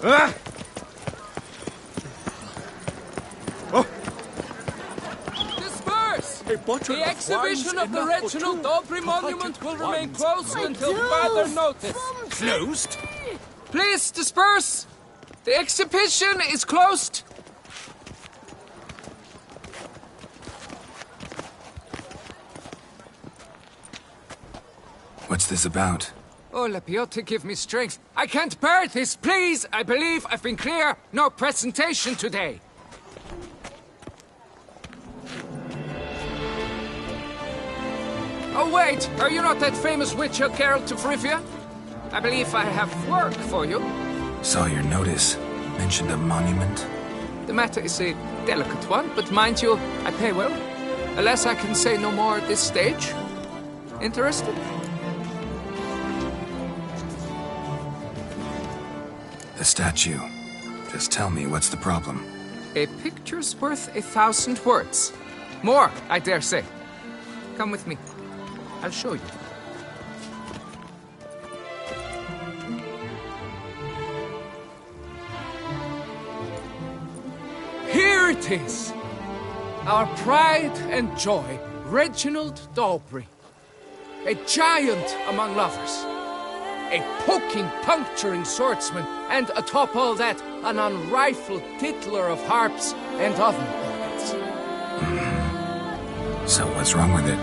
Ah! Oh. Disperse! The exhibition of the Reginald Dobry Monument will remain closed until further notice. Closed? Please disperse! The exhibition is closed! What's this about? Oh, Lepiote, give me strength. I can't bear this, please! I believe I've been clear. No presentation today. Oh, wait! Are you not that famous witch, Geralt of Rivia? I believe I have work for you. Saw your notice. Mentioned a monument. The matter is a delicate one, but mind you, I pay well. Alas, I can say no more at this stage. Interested? The statue. Just tell me, what's the problem? A picture's worth 1,000 words. More, I dare say. Come with me. I'll show you. Here it is! Our pride and joy, Reginald Dobry. A giant among lovers. A poking, puncturing swordsman, and atop all that, an unrifled tittler of harps and other organs. So what's wrong with it?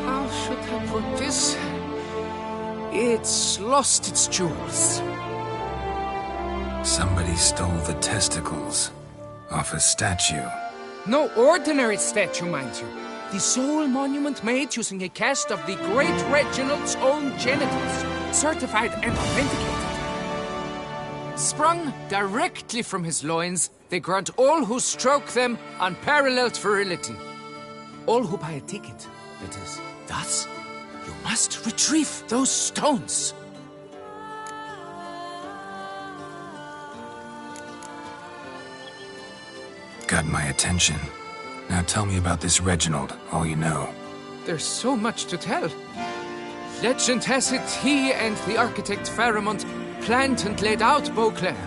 How should I put this? It's lost its jewels. Somebody stole the testicles off a statue. No ordinary statue, mind you. The sole monument made using a cast of the great Reginald's own genitals, certified and authenticated. Sprung directly from his loins, they grant all who stroke them unparalleled virility. All who buy a ticket, that is. Thus, you must retrieve those stones. Got my attention. Now tell me about this Reginald, all you know. There's so much to tell. Legend has it he and the architect Faramond planned and laid out Beauclair.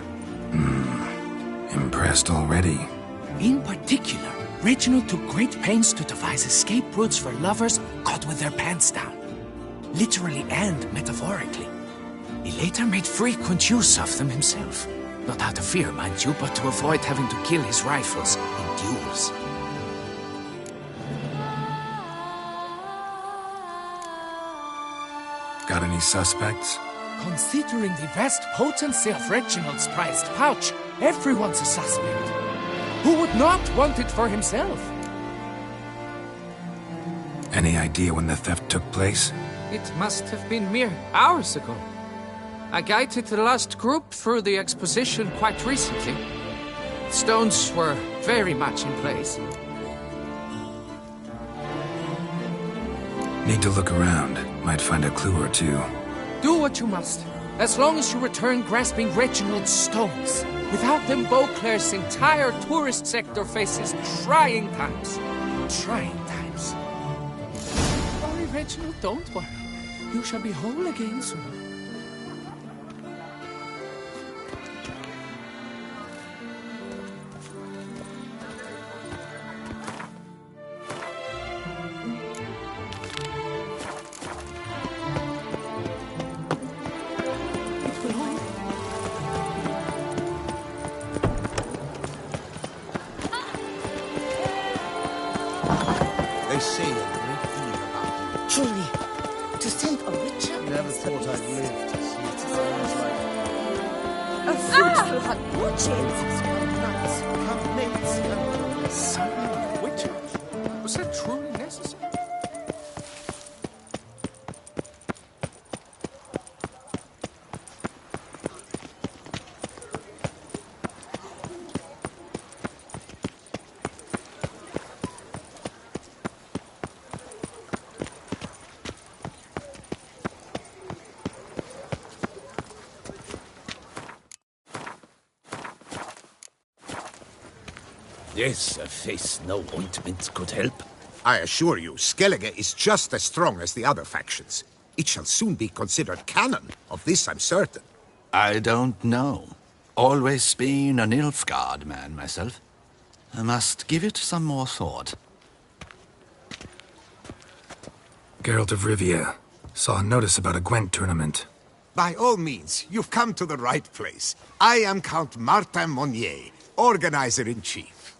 Impressed already? In particular, Reginald took great pains to devise escape routes for lovers caught with their pants down. Literally and metaphorically. He later made frequent use of them himself. Not out of fear, mind you, but to avoid having to kill his rivals in duels. Got any suspects? Considering the vast potency of Reginald's prized pouch, everyone's a suspect. Who would not want it for himself? Any idea when the theft took place? It must have been mere hours ago. I guided the last group through the exposition quite recently. Stones were very much in place. Need to look around. Might find a clue or two. Do what you must, as long as you return grasping Reginald's stones. Without them, Beauclair's entire tourist sector faces trying times. Trying times. Worry, Reginald, don't worry. You shall be whole again soon. They say a great deal about you. Truly, to send a richer... Never thought I'd live to see times like A fruitful hunt, more chances. nuts, campmates, and Summoning witches? Was that truly necessary? Yes, a face no ointment could help. I assure you, Skellige is just as strong as the other factions. It shall soon be considered canon. Of this I'm certain. I don't know. Always been a Nilfgaard man myself. I must give it some more thought. Geralt of Rivia. Saw a notice about a Gwent tournament. By all means, you've come to the right place. I am Count Martin Monnier, Organizer-in-Chief.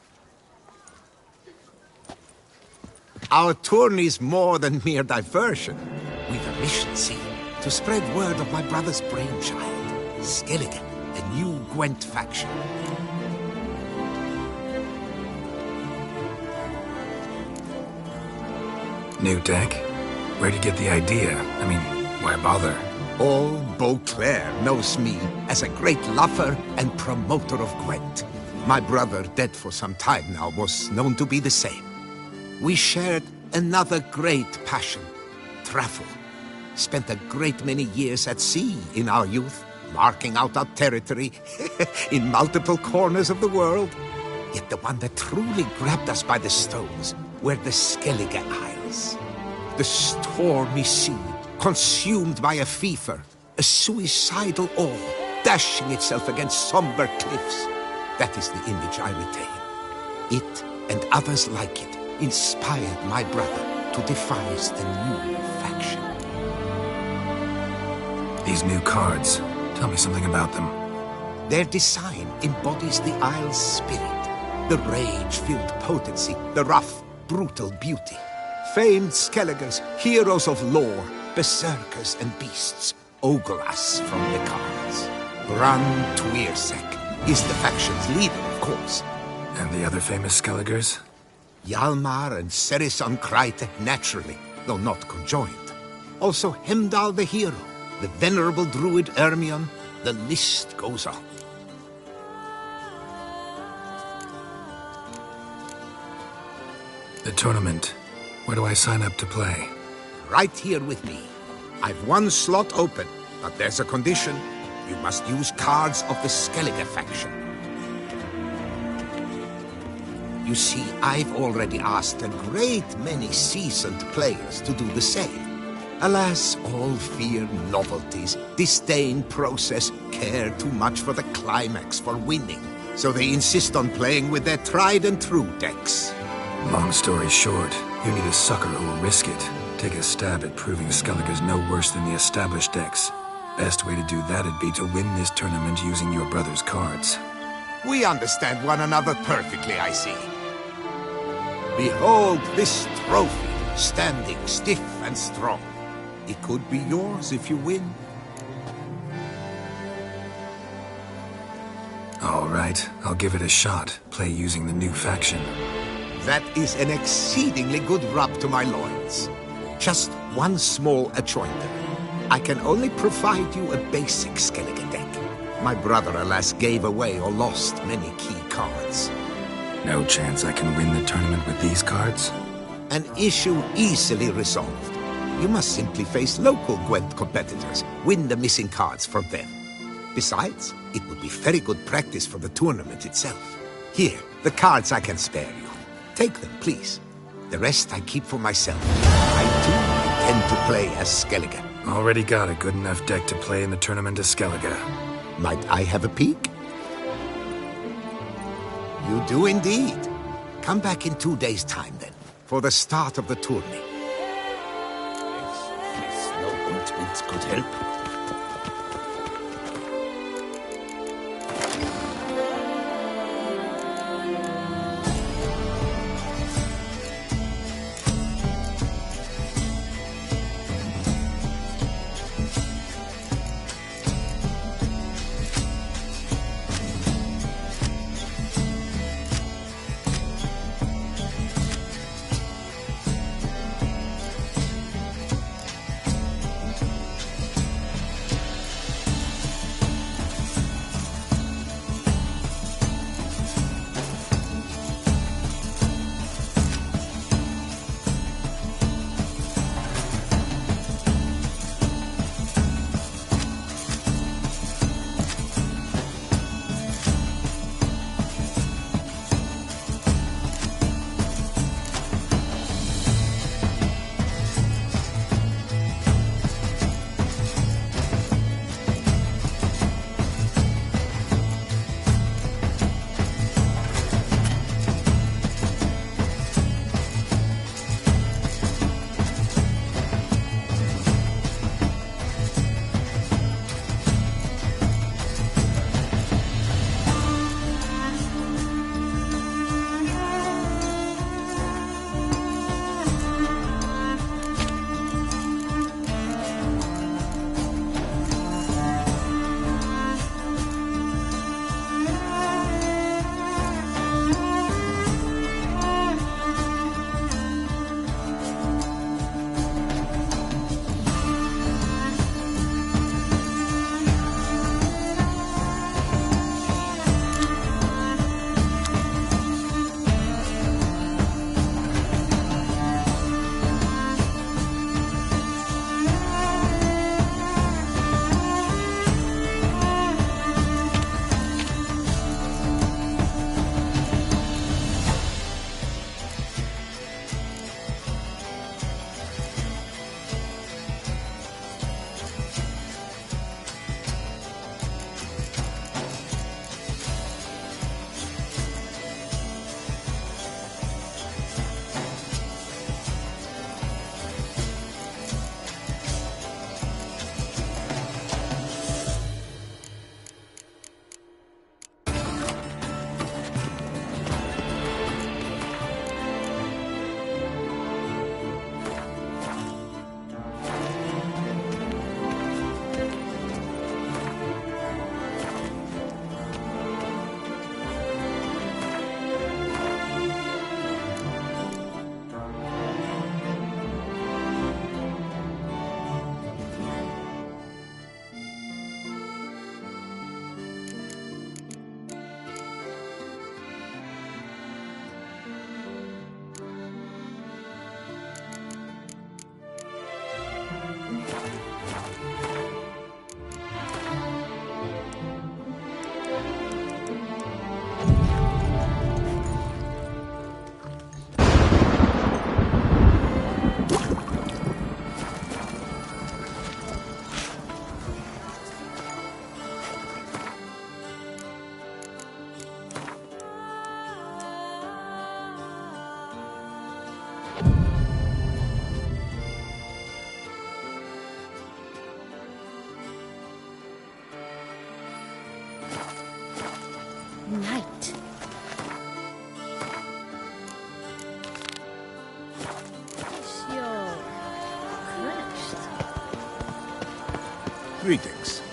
Our tourney's more than mere diversion. We've a mission, see, to spread word of my brother's brainchild, Skellige, a new Gwent faction. New deck? Where'd you get the idea? I mean, why bother? All Beauclair knows me as a great lover and promoter of Gwent. My brother, dead for some time now, was known to be the same. We shared another great passion, travel. Spent a great many years at sea in our youth, marking out our territory in multiple corners of the world. Yet the one that truly grabbed us by the stones were the Skellige Isles. The stormy sea, consumed by a fever, a suicidal awe, dashing itself against somber cliffs. That is the image I retain. It, and others like it, inspired my brother to devise the new faction. These new cards. Tell me something about them. Their design embodies the Isle's spirit. The rage-filled potency, the rough, brutal beauty. Famed Skelligers, heroes of lore, berserkers and beasts, ogle us from the cards. Bran Tuirsek is the faction's leader, of course. And the other famous Skelligers? Hjalmar and Serason Kreite, naturally, though not conjoined. Also Hemdall the hero, the venerable druid Ermion, the list goes on. The tournament. Where do I sign up to play? Right here with me. I've one slot open, but there's a condition. You must use cards of the Skellige faction. You see, I've already asked a great many seasoned players to do the same. Alas, all fear novelties, disdain process, care too much for the climax, for winning. So they insist on playing with their tried and true decks. Long story short, you need a sucker who will risk it. Take a stab at proving Skellige's no worse than the established decks. Best way to do that'd be to win this tournament using your brother's cards. We understand one another perfectly, I see. Behold this trophy, standing stiff and strong. It could be yours if you win. All right, I'll give it a shot. Play using the new faction. That is an exceedingly good rub to my loins. Just one small adjoinder. I can only provide you a basic Skellige deck. My brother, alas, gave away or lost many key cards. No chance I can win the tournament with these cards? An issue easily resolved. You must simply face local Gwent competitors, win the missing cards from them. Besides, it would be very good practice for the tournament itself. Here, the cards I can spare you. Take them, please. The rest I keep for myself. I too intend to play as Skellige. Already got a good enough deck to play in the tournament as Skellige. Might I have a peek? You do indeed. Come back in 2 days' time, then, for the start of the tourney. No ointment could help. Greetings.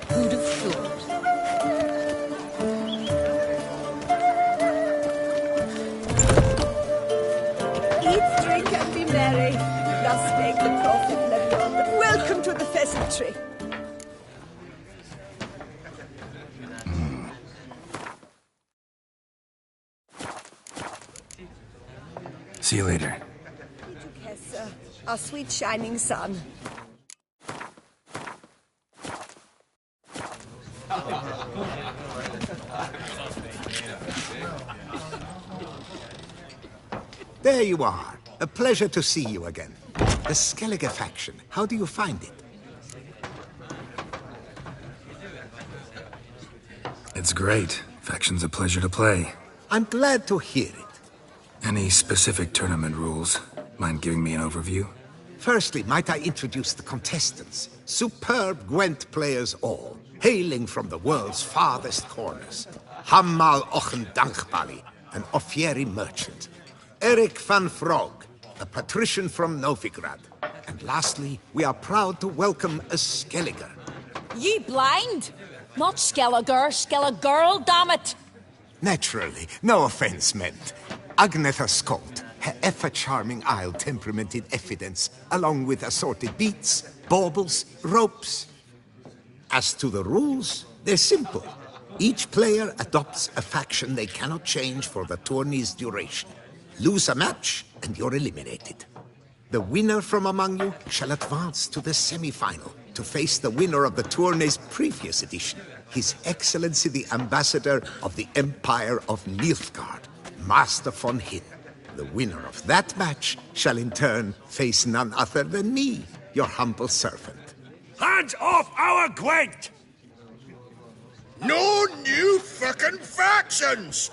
Who'd have thought? Eat, drink, and be merry. Thus spake the prophet Leviathan. Welcome to the pheasantry. See you later. Kessa, our sweet shining sun. There you are. A pleasure to see you again. The Skellige faction, how do you find it? It's great. Faction's a pleasure to play. I'm glad to hear it. Any specific tournament rules? Mind giving me an overview? Firstly, might I introduce the contestants? Superb Gwent players all, hailing from the world's farthest corners. Hammal Ochen Dankbali, an Offieri merchant. Eric van Frog, a patrician from Novigrad. And lastly, we are proud to welcome a Skelliger. Ye blind? Not Skelliger, Skelligirl, damn it! Naturally, no offense meant. Agnetha Skolt, her ever-charming isle temperamented evidence, along with assorted beats, baubles, ropes. As to the rules, they're simple. Each player adopts a faction they cannot change for the tourney's duration. Lose a match, and you're eliminated. The winner from among you shall advance to the semi-final to face the winner of the tourney's previous edition, His Excellency the Ambassador of the Empire of Nilfgaard, Master von Hin. The winner of that match shall in turn face none other than me, your humble servant. Hands off our Gwent! No new fucking factions!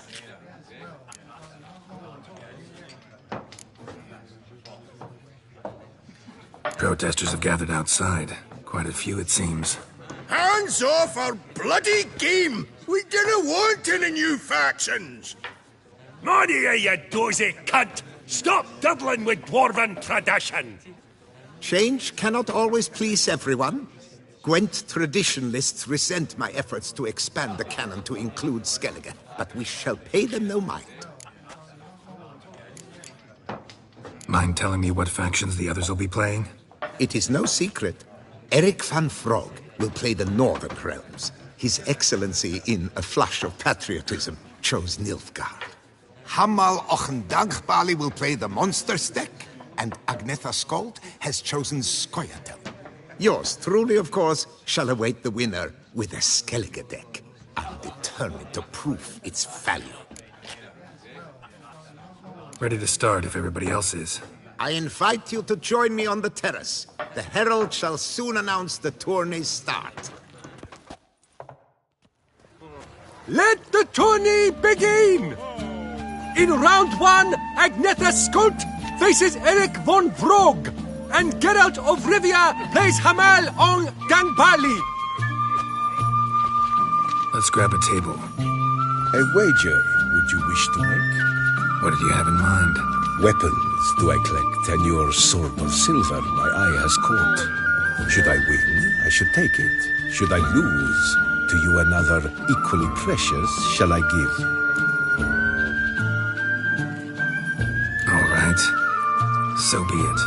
Protesters have gathered outside. Quite a few, it seems. Hands off our bloody game! We didn't want any new factions! Money, you dozy cunt! Stop diddling with dwarven tradition! Change cannot always please everyone. Gwent traditionalists resent my efforts to expand the canon to include Skellige, but we shall pay them no mind. Mind telling me what factions the others will be playing? It is no secret. Eric van Frog will play the Northern Realms. His Excellency, in a flush of patriotism, chose Nilfgaard. Hammal Ochen Dankbali will play the Monsters deck, and Agnetha Skolt has chosen Scoia'tael. Yours truly, of course, shall await the winner with a Skellige deck. I'm determined to prove its value. Ready to start if everybody else is. I invite you to join me on the terrace. The herald shall soon announce the tourney's start. Let the tourney begin! In round one, Agnetha Skolt faces Eric von Vrog, and Geralt of Rivia plays Hammal on Gangbali. Let's grab a table. A wager would you wish to make? What did you have in mind? Weapons do I collect, and your sword of silver my eye has caught. Should I win, I should take it. Should I lose, to you another equally precious shall I give. All right. So be it.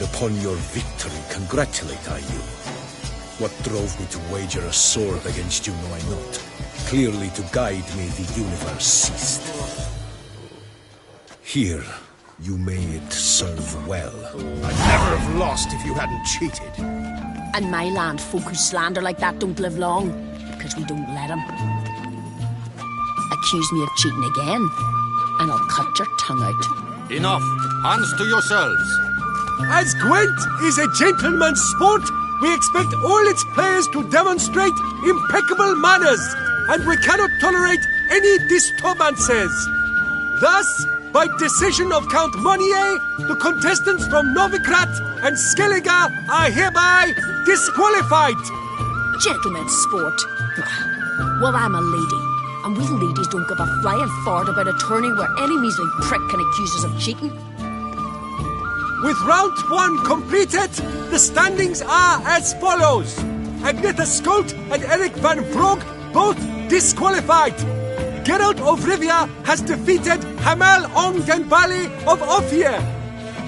upon your victory congratulate I you. What drove me to wager a sword against you know I not. Clearly to guide me the universe ceased. Here, you may it serve well. I'd never have lost if you hadn't cheated. And my land, folk who slander like that don't live long, because we don't let them. Accuse me of cheating again, and I'll cut your tongue out. Enough. Hands to yourselves. As Gwent is a gentleman's sport, we expect all its players to demonstrate impeccable manners, and we cannot tolerate any disturbances. Thus, by decision of Count Monnier, the contestants from Novigrad and Skellige are hereby disqualified. Gentlemen's sport. Well, I'm a lady, and we ladies don't give a flying fart about a tourney where any measly prick can accuse us of cheating. With round 1 completed, the standings are as follows. Agnetha Skolt and Eric van Brogg both disqualified. Geralt of Rivia has defeated Hamel Ongenbali of Ophir.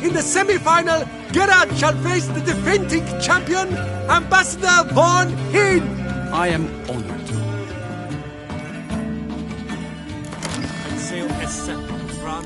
In the semi-final, Geralt shall face the defending champion, Ambassador Von Hinn. I am honored. Sail as set, Fran.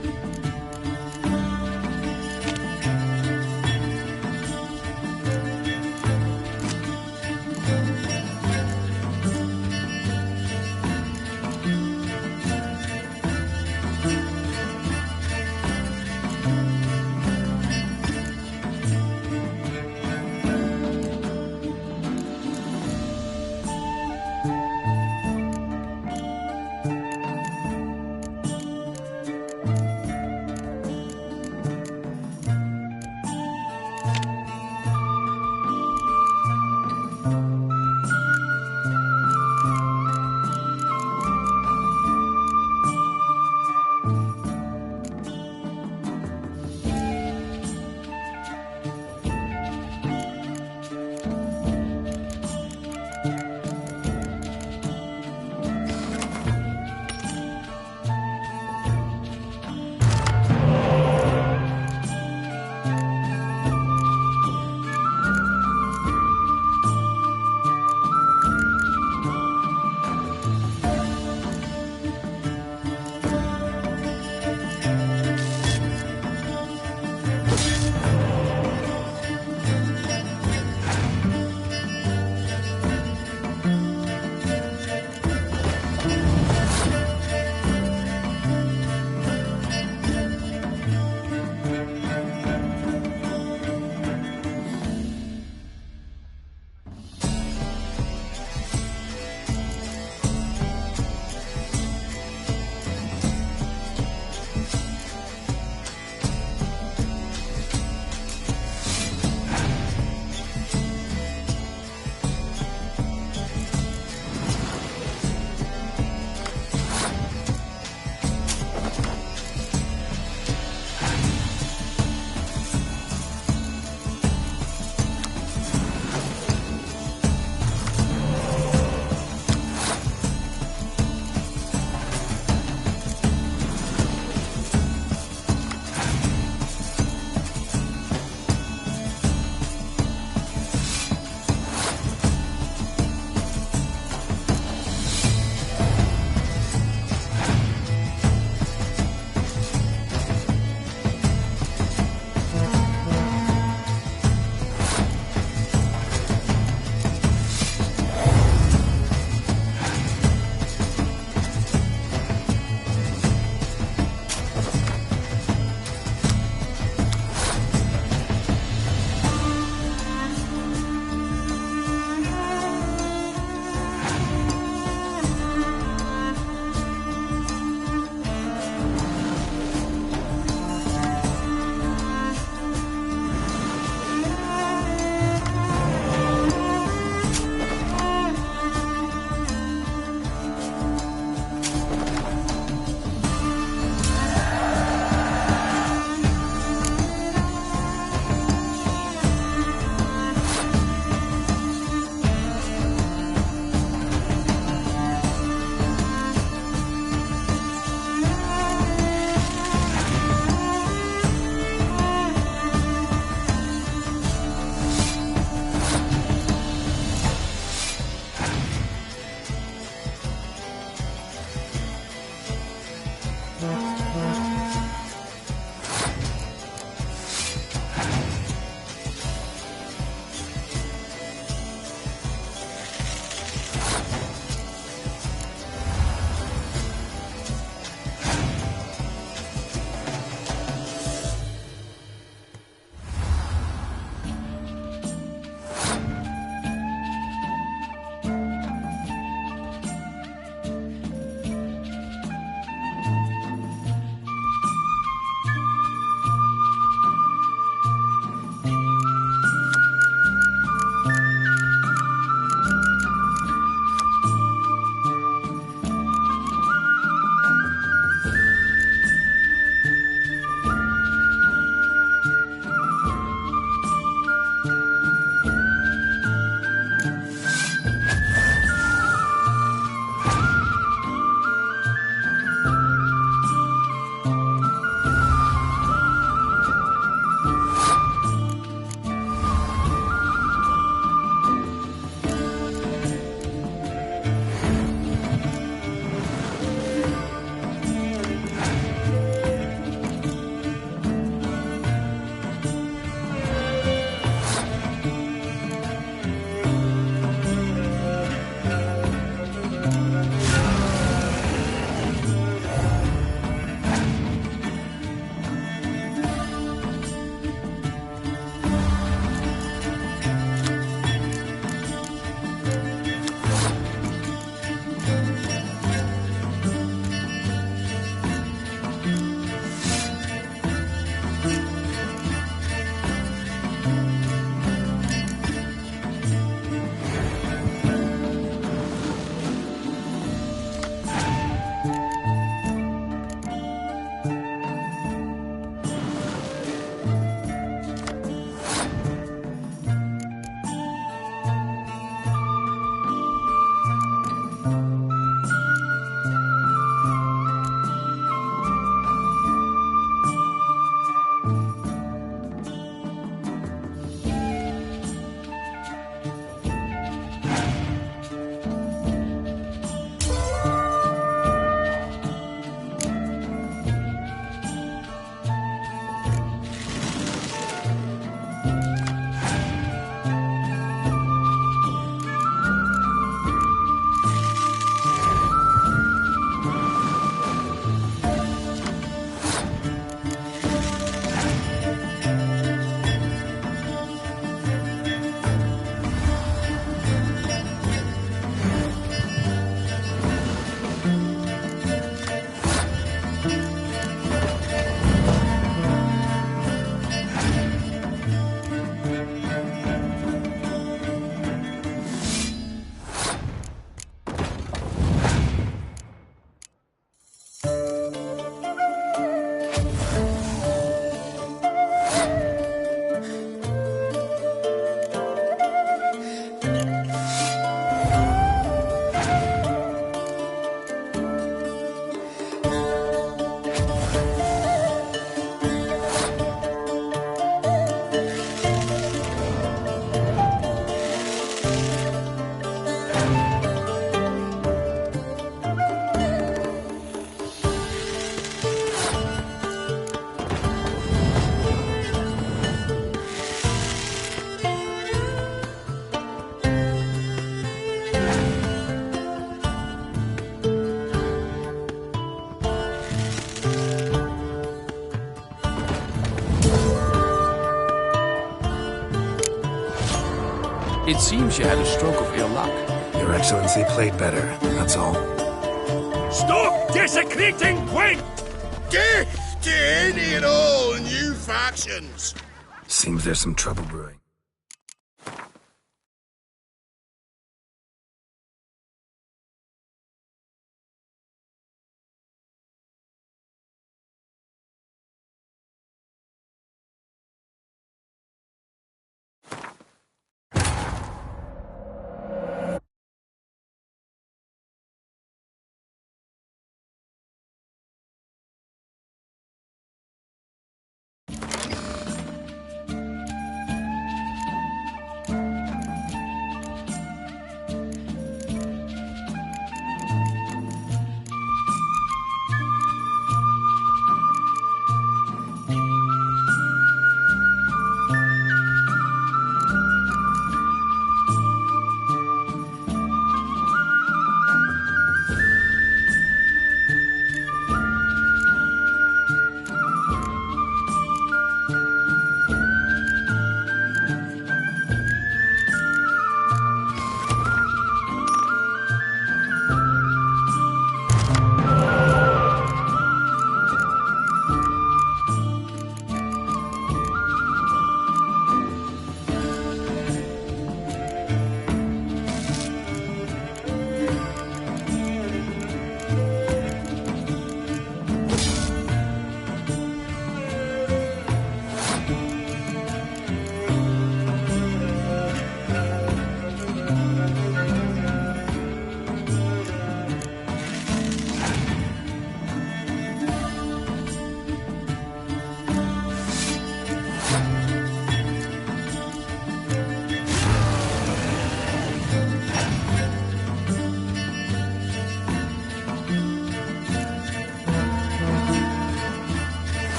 It seems you had a stroke of ill luck. Your Excellency played better, that's all. Stop desecrating Gwent! Death to any and all new factions! Seems there's some trouble brewing.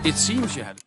It seems you had...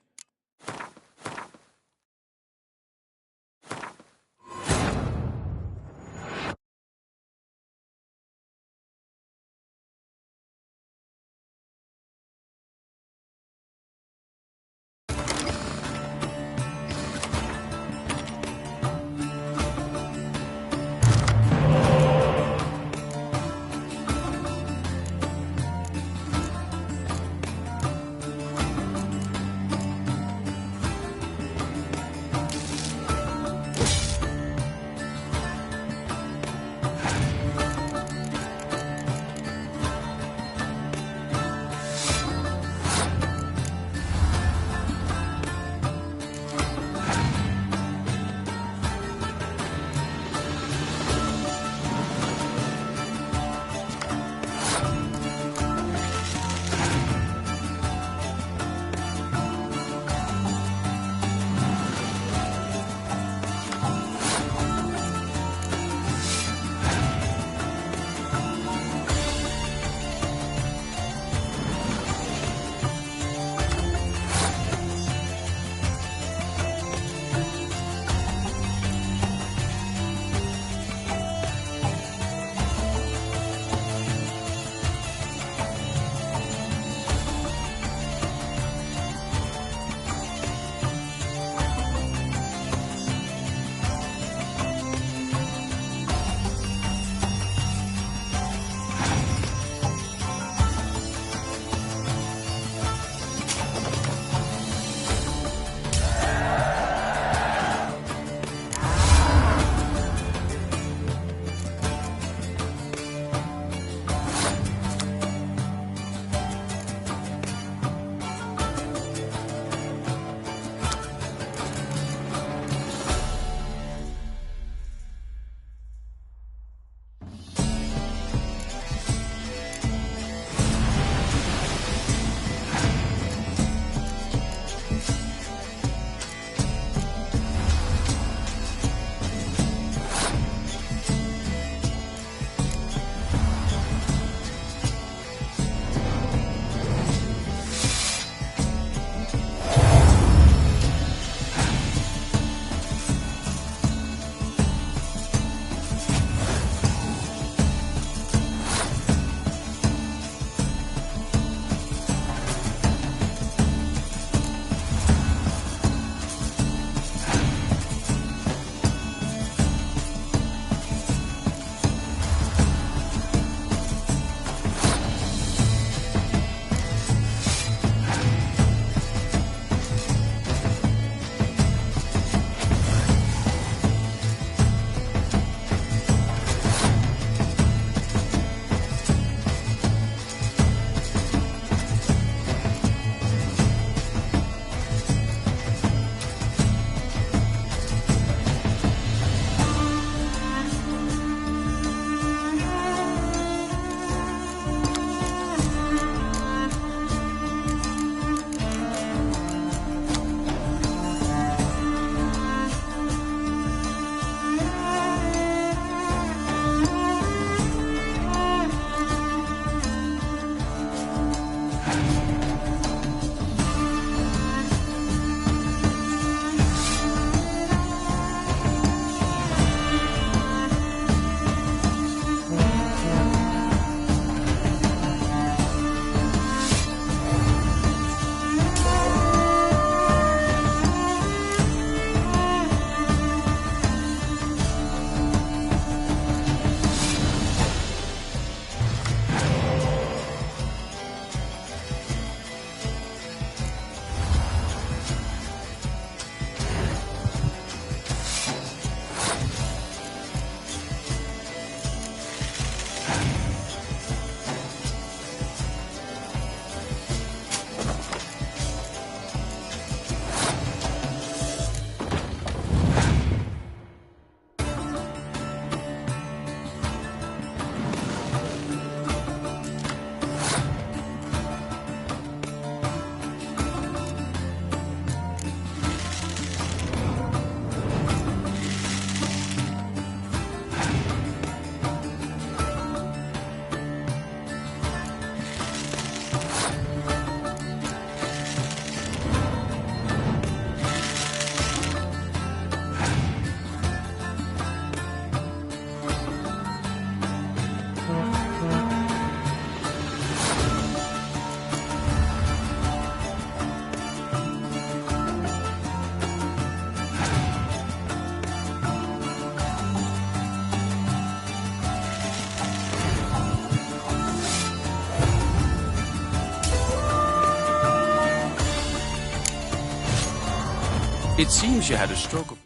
It seems you had a stroke of...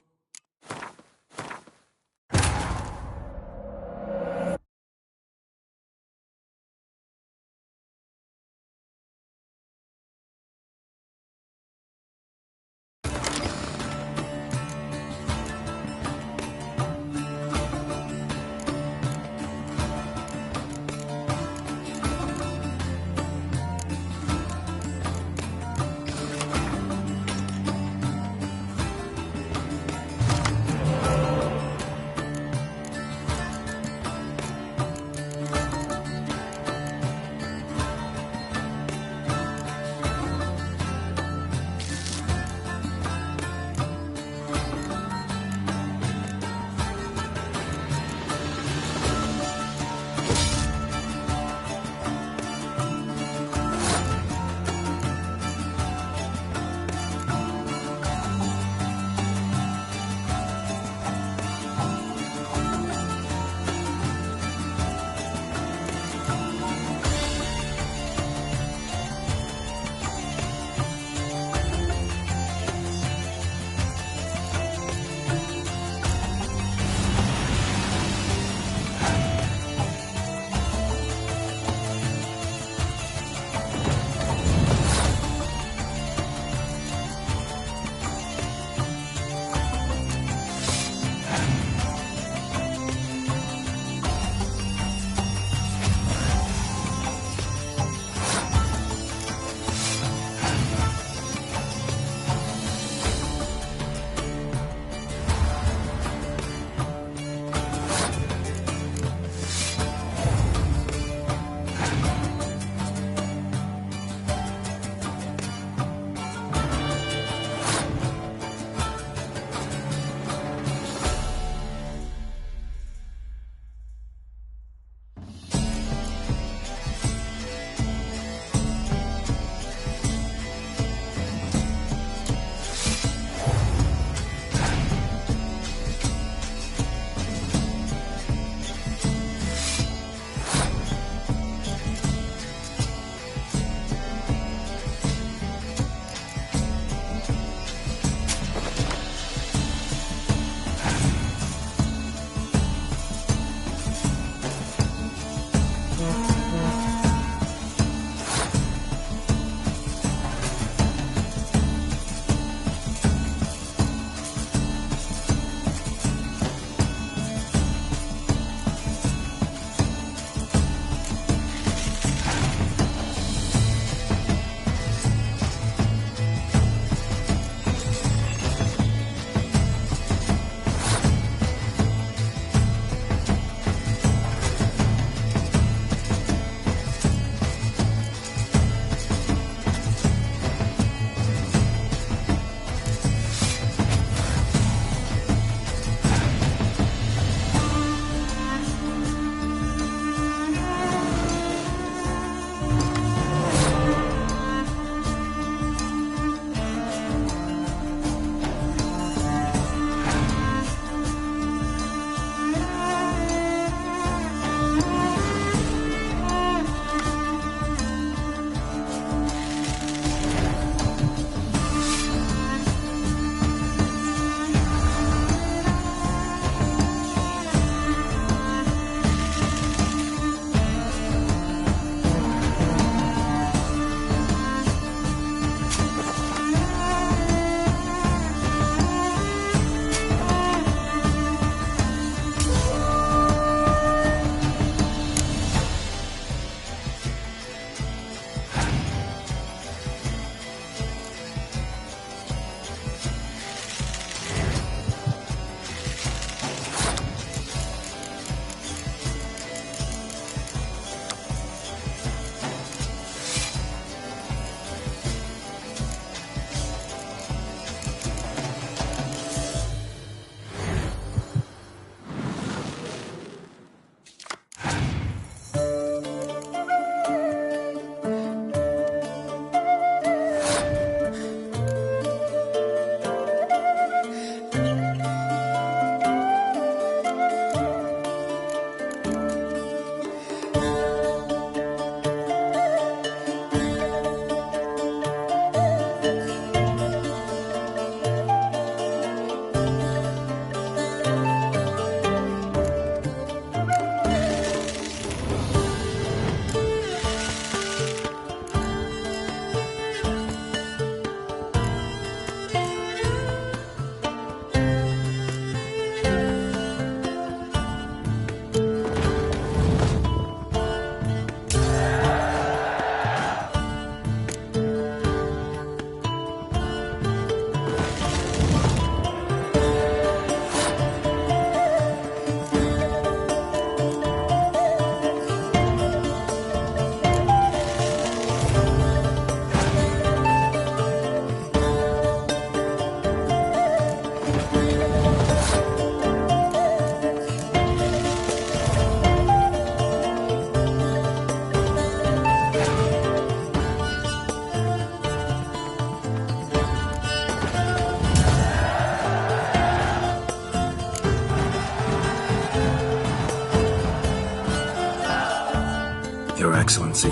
Excellency.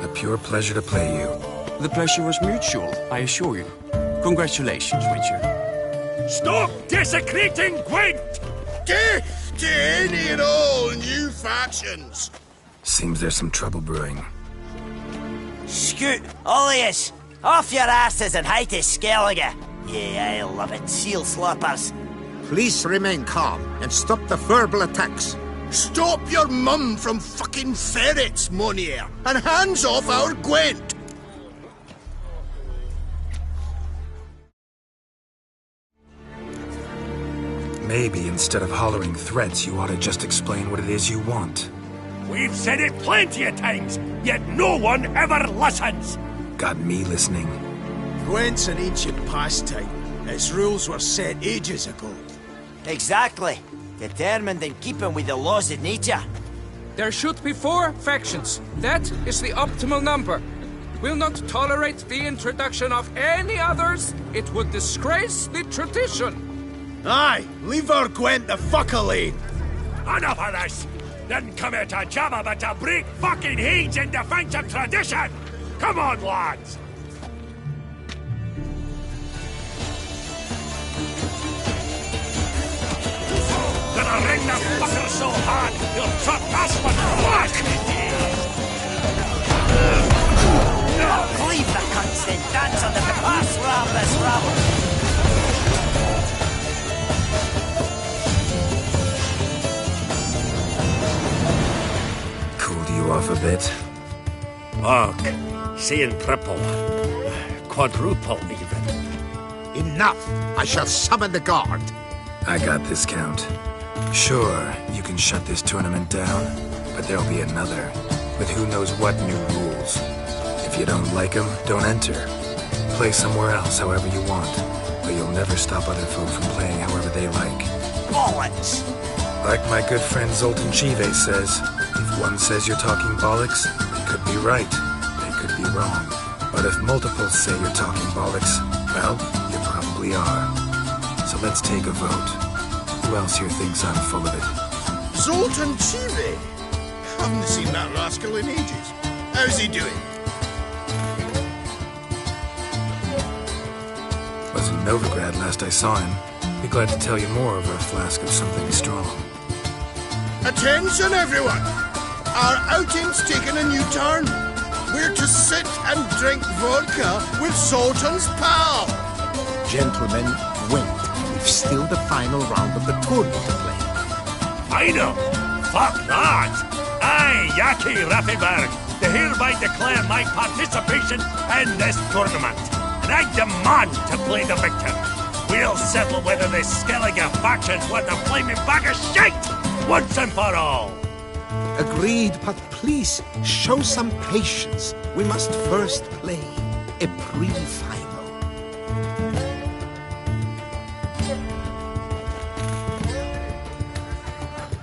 A pure pleasure to play you. The pleasure was mutual, I assure you. Congratulations, Witcher. Stop desecrating Gwent! Death to any and all new factions! Seems there's some trouble brewing. Scoot, all of yous! Off your asses and hide to Skellige! Yeah, I love it, seal slappers. Please remain calm and stop the verbal attacks. Stop your mum from fucking ferrets, Monier, and hands off our Gwent! Maybe instead of hollering threats, you ought to just explain what it is you want. We've said it plenty of times, yet no one ever listens! Got me listening. Gwent's an ancient pastime. Its rules were set ages ago. Exactly. Determined in keeping with the laws of nature. There should be 4 factions. That is the optimal number. We'll not tolerate the introduction of any others. It would disgrace the tradition. Aye, leave our Gwent the fuck alone. Enough of this! Didn't come here to jabber but to break fucking heads in defense of tradition! Come on, lads! Gonna ring the fucker so hard, he'll trot us with blood! Leave the cunts and dance on the pass round this rabble! Cooled you off a bit? Saying triple. Quadruple, even. Enough! I shall summon the guard. I got this, Count. Sure, you can shut this tournament down, but there'll be another, with who knows what new rules. If you don't like them, don't enter. Play somewhere else however you want, but you'll never stop other folk from playing however they like. Bollocks! Like my good friend Zoltan Chive says, if one says you're talking bollocks, they could be right, they could be wrong. But if multiples say you're talking bollocks, well, you probably are. So let's take a vote. Who else here thinks I'm full of it? Zoltan Chive? Haven't seen that rascal in ages. How's he doing? Was in Novigrad last I saw him. Be glad to tell you more over a flask of something strong. Attention, everyone! Our outing's taken a new turn. We're to sit and drink vodka with Zoltan's pal. Gentlemen, wait. We've still the final round of the tournament to play. Final? Fuck that! I, Yaki Raffenberg, do hereby declare my participation in this tournament. And I demand to play the victor. We'll settle whether this Skellige faction's worth a flaming bag of shite! Once and for all! Agreed, but please, show some patience. We must first play a pre-final.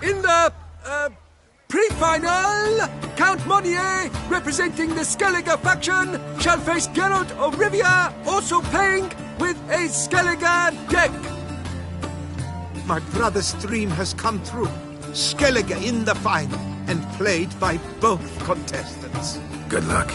In the pre-final, Count Monier, representing the Skellige faction, shall face Geralt of Rivia, also playing with a Skellige deck. My brother's dream has come true. Skellige in the final, and played by both contestants. Good luck.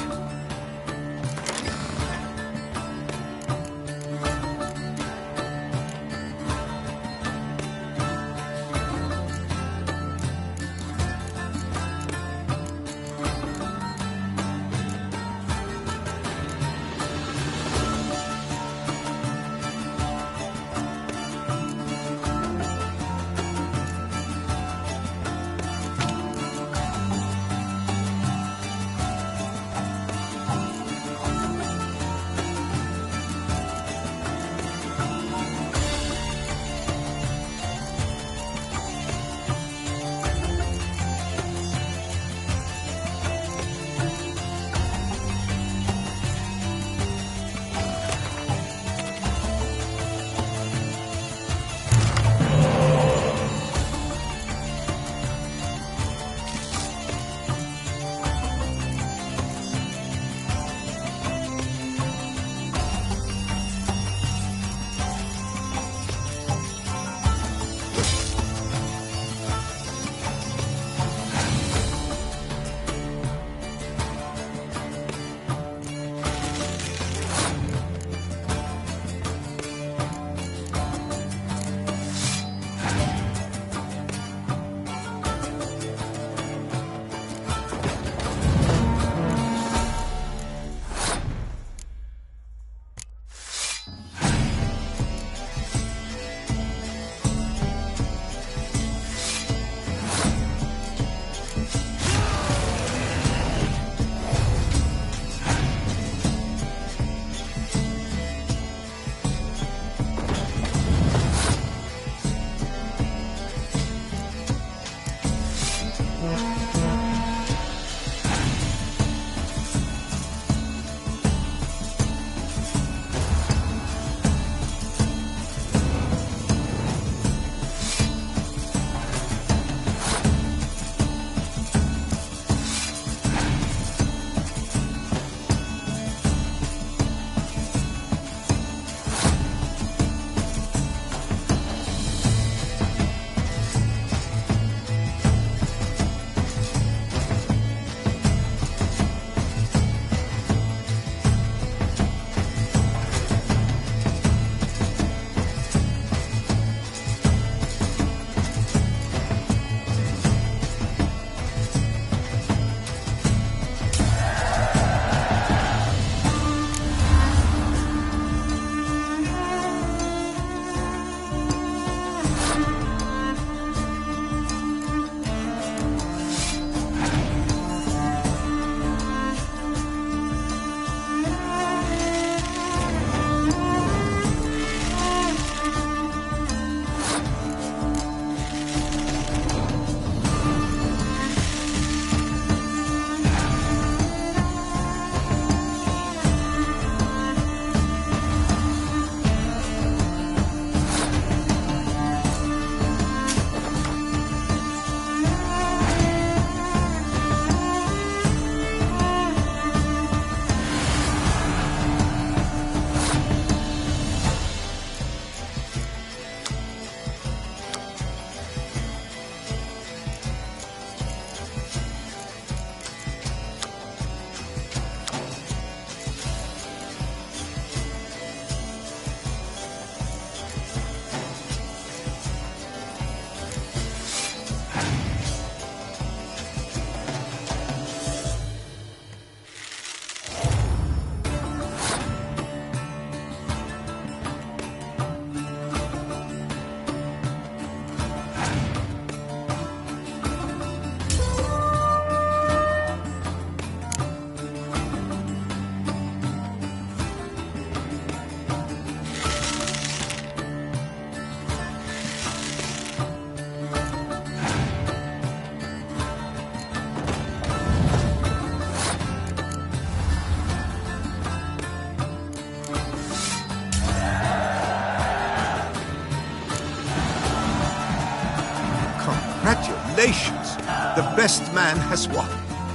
Congratulations! The best man has won,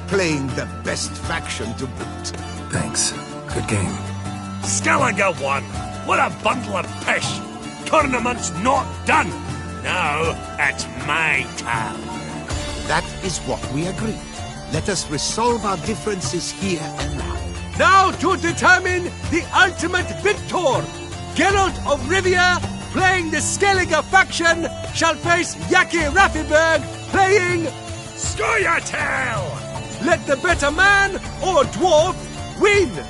playing the best faction to boot. Thanks. Good game. Skellige won! What a bundle of pish! Tournament's not done! Now it's my turn. That is what we agreed. Let us resolve our differences here and now. Now to determine the ultimate victor! Geralt of Rivia, playing the Skellige faction, shall face Yaki Raffiberg, playing Scoia'tael! Let the better man or dwarf win!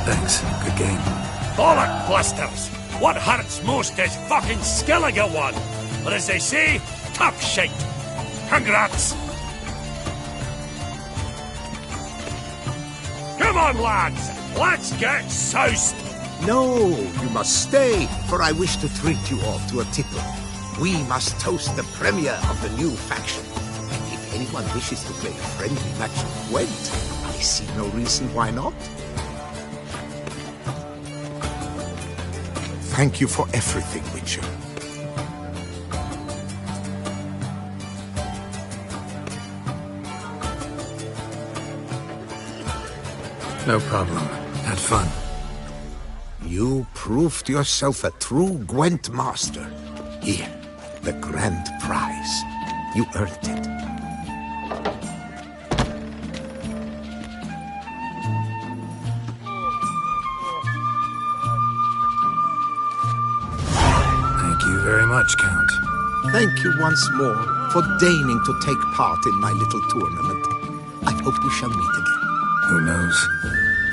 Thanks. Good game. Bollock blusters! What hurts most is fucking Skellige won. But as they say, tough shite. Congrats! Come on, lads! Let's get soused! No, you must stay, for I wish to treat you all to a tipple. We must toast the premier of the new faction. And if anyone wishes to play a friendly match of Gwent, I see no reason why not. Thank you for everything, Witcher. No problem. Had fun. You proved yourself a true Gwent master. Here, the grand prize. You earned it. Thank you very much, Count. Thank you once more for deigning to take part in my little tournament. I hope we shall meet again. Who knows?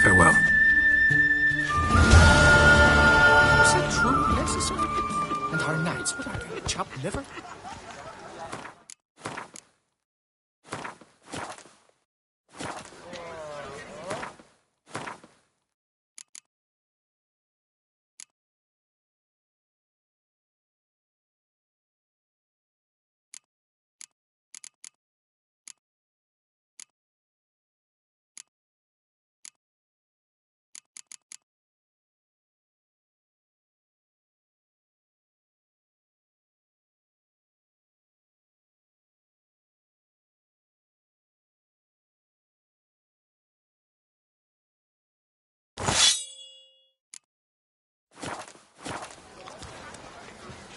Farewell. Is it truly necessary? And our knights, what are they, chopped liver?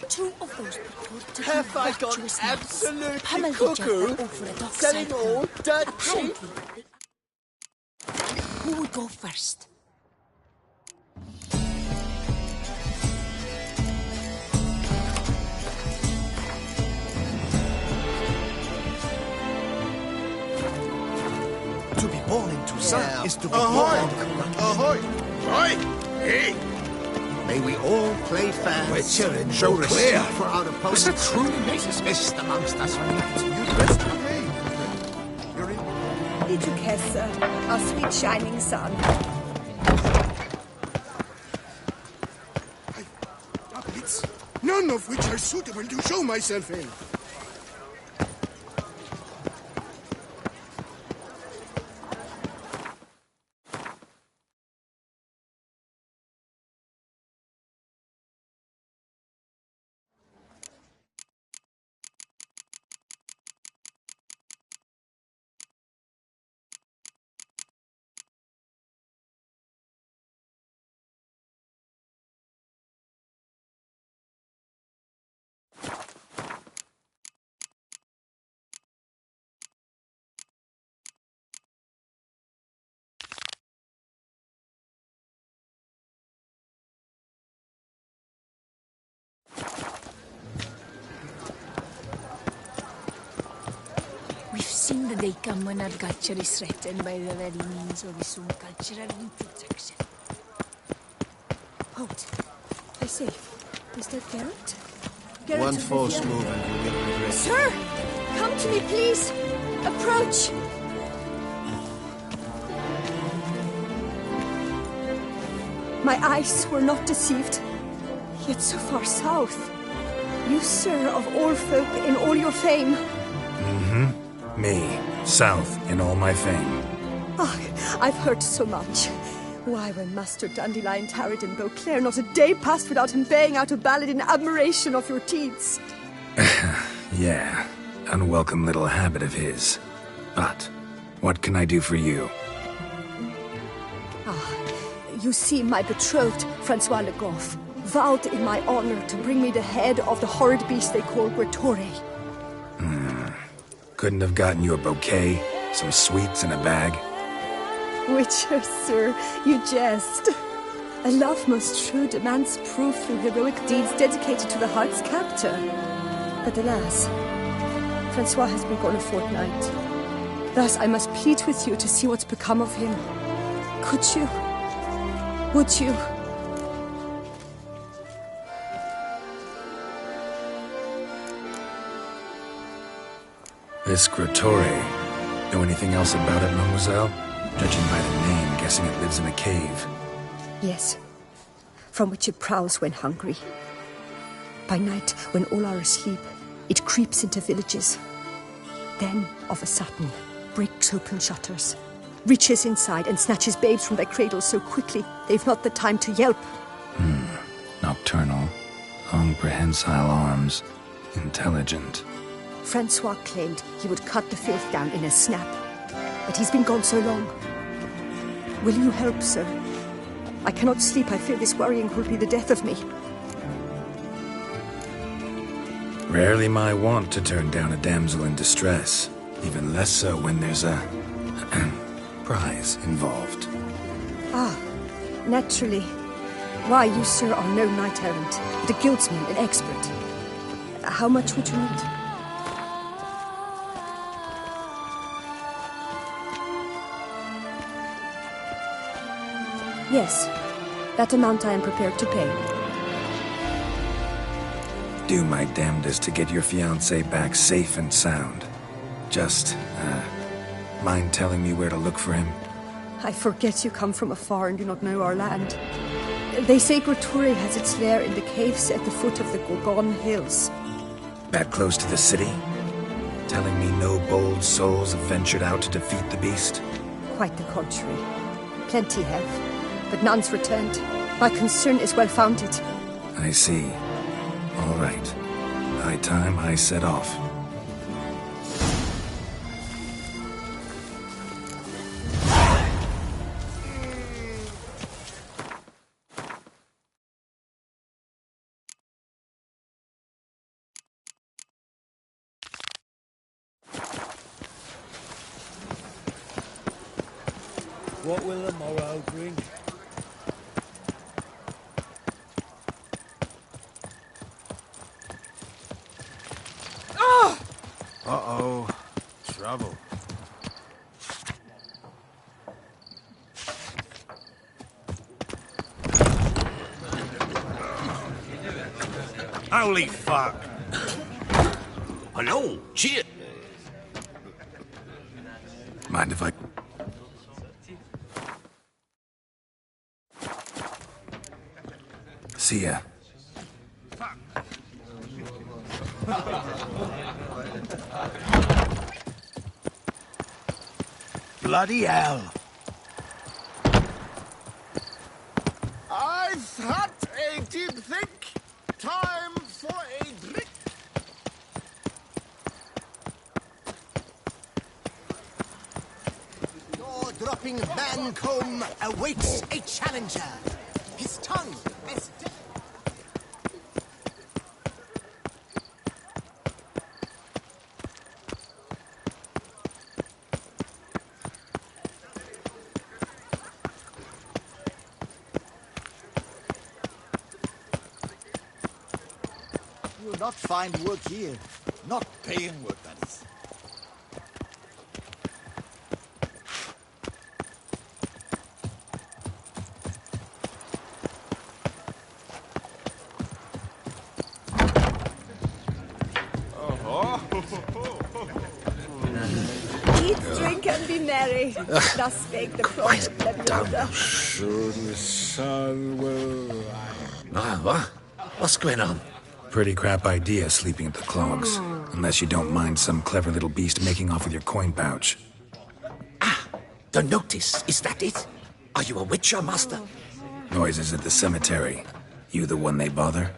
Two of those people Have I gone absolutely cuckoo? Selling all dirt cheap? Who would go first? To be born in Toussaint is to be Ahoy! born corrupt. Ahoy! Right! Hey! May we all play fast. Witcher and show Beauclair. respect for our opponents. Was it truly necessary? Best amongst us. Itukessa, our sweet shining sun. It's none of which are suitable to show myself in. We've seen the day come when our culture is threatened by the very means of its own cultural reproduction. Halt. They're safe. Is that Geralt? One of false Rivia. move and you will regret it. Sir! Come to me, please! Approach! My eyes were not deceived. Yet so far south. You, sir, of all folk in all your fame. Mm-hmm. Me, south in all my fame. Ah, I've heard so much. Why, when Master Dandelion tarried in Beauclair, not a day passed without him baying out a ballad in admiration of your deeds. Yeah, unwelcome little habit of his. But, what can I do for you? You see, my betrothed, Francois Le Goff, vowed in my honor to bring me the head of the horrid beast they call Grattore. Couldn't have gotten you a bouquet, some sweets in a bag? Witcher, sir, you jest. A love most true demands proof through heroic deeds dedicated to the heart's captor. But alas, Francois has been gone a fortnight. Thus I must plead with you to see what's become of him. Could you? Would you? This Grattore. Know anything else about it, mademoiselle? Judging by the name, guessing it lives in a cave. Yes, from which it prowls when hungry. By night, when all are asleep, it creeps into villages. Then, of a sudden, breaks open shutters, reaches inside and snatches babes from their cradles so quickly they've not the time to yelp. Nocturnal, long prehensile arms, intelligent. Francois claimed he would cut the filth down in a snap, but he's been gone so long. Will you help, sir? I cannot sleep. I fear this worrying will be the death of me. Rarely my wont to turn down a damsel in distress, even less so when there's a prize involved. Ah, naturally. Why, you, sir, are no knight-errant, but a guildsman, an expert. How much would you need? Yes, that amount I am prepared to pay. Do my damnedest to get your fiancé back safe and sound. Just, mind telling me where to look for him? I forget you come from afar and do not know our land. They say Groturi has its lair in the caves at the foot of the Gorgon Hills. That close to the city? Telling me no bold souls have ventured out to defeat the beast? Quite the contrary. Plenty have, but none's returned. My concern is well founded. I see. All right. High time I set off. What will the morrow bring? Uh-oh. Trouble. Holy fuck! Hello, cheer. Mind if I... See ya. Bloody hell! I've had a deep think. Time for a drink. Jaw-dropping Mancomb awaits a challenger. His tongue as... You will not find work here. Not paying work, that is. Eat, drink, and be merry. Thus spake the prophet Lebioda. Soon the sun will rise. What? What's going on? Pretty crap idea sleeping at the clogs. Unless you don't mind some clever little beast making off with your coin pouch. The notice, is that it? Are you a witcher, master? Noises at the cemetery. You the one they bother?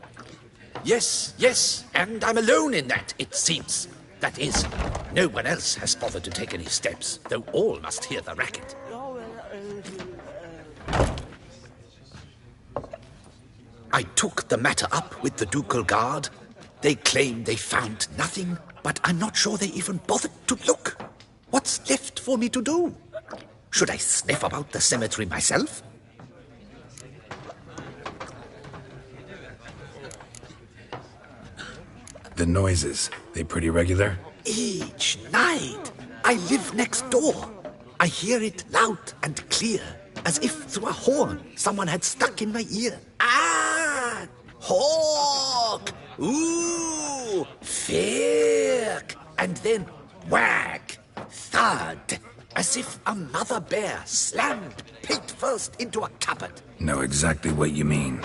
Yes, and I'm alone in that, it seems. That is, no one else has bothered to take any steps, though all must hear the racket. I took the matter up with the ducal guard. They claim they found nothing, but I'm not sure they even bothered to look. What's left for me to do? Should I sniff about the cemetery myself? The noises, they pretty regular? Each night. I live next door. I hear it loud and clear, as if through a horn someone had stuck in my ear. Ah! Hawk! Ooh! Firk! And then whack! Thud! as if another bear slammed pate first into a cupboard. Know exactly what you mean.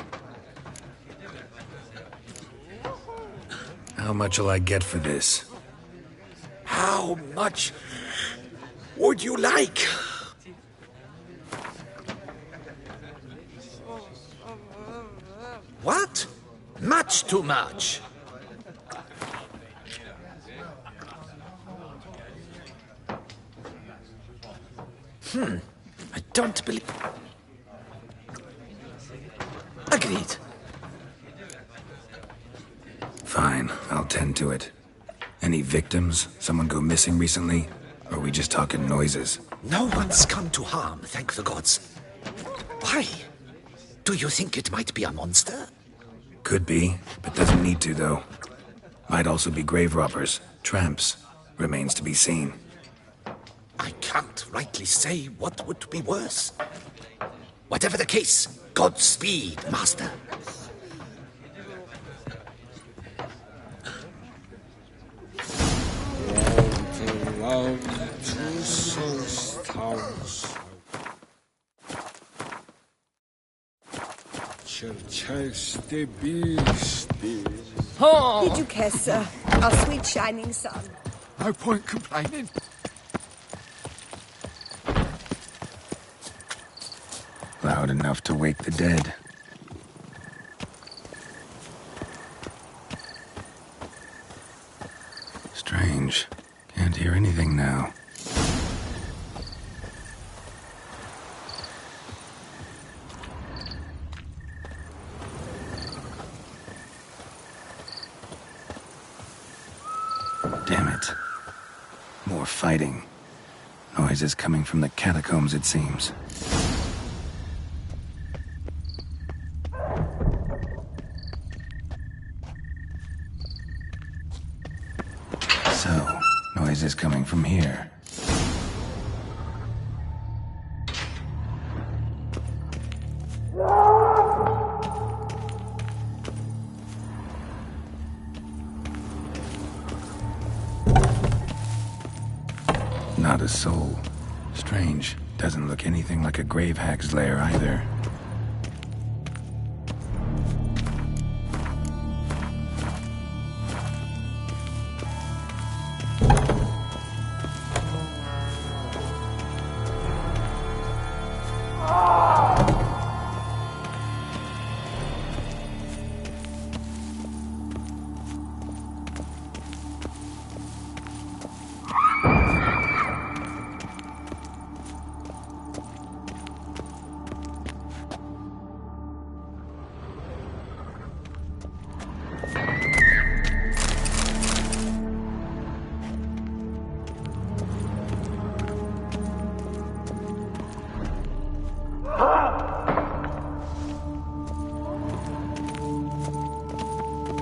How much will I get for this? How much would you like? What? Much too much. I don't believe... Agreed. Fine, I'll tend to it. Any victims? Someone go missing recently? Or are we just talking noises? No one's come to harm, thank the gods. Why? Do you think it might be a monster? Could be, but doesn't need to, though. Might also be grave robbers, tramps. Remains to be seen. I can't rightly say what would be worse. Whatever the case, Godspeed, Master. Did you care, sir? Our sweet shining sun. No point complaining. Loud enough to wake the dead. Strange. Can't hear anything now. Damn it. More fighting. Noises coming from the catacombs, it seems. So, noises coming from here. Not a soul. Strange. Doesn't look anything like a grave hag's lair either.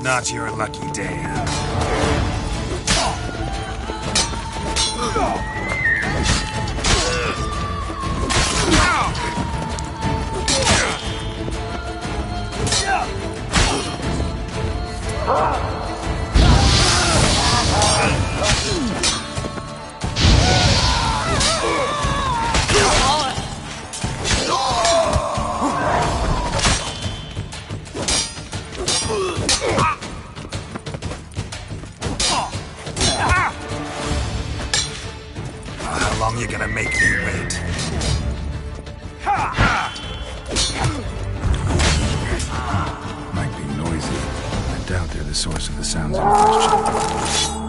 Not your lucky day. How long you gonna make me wait? Might be noisy. I doubt they're the source of the sounds in question.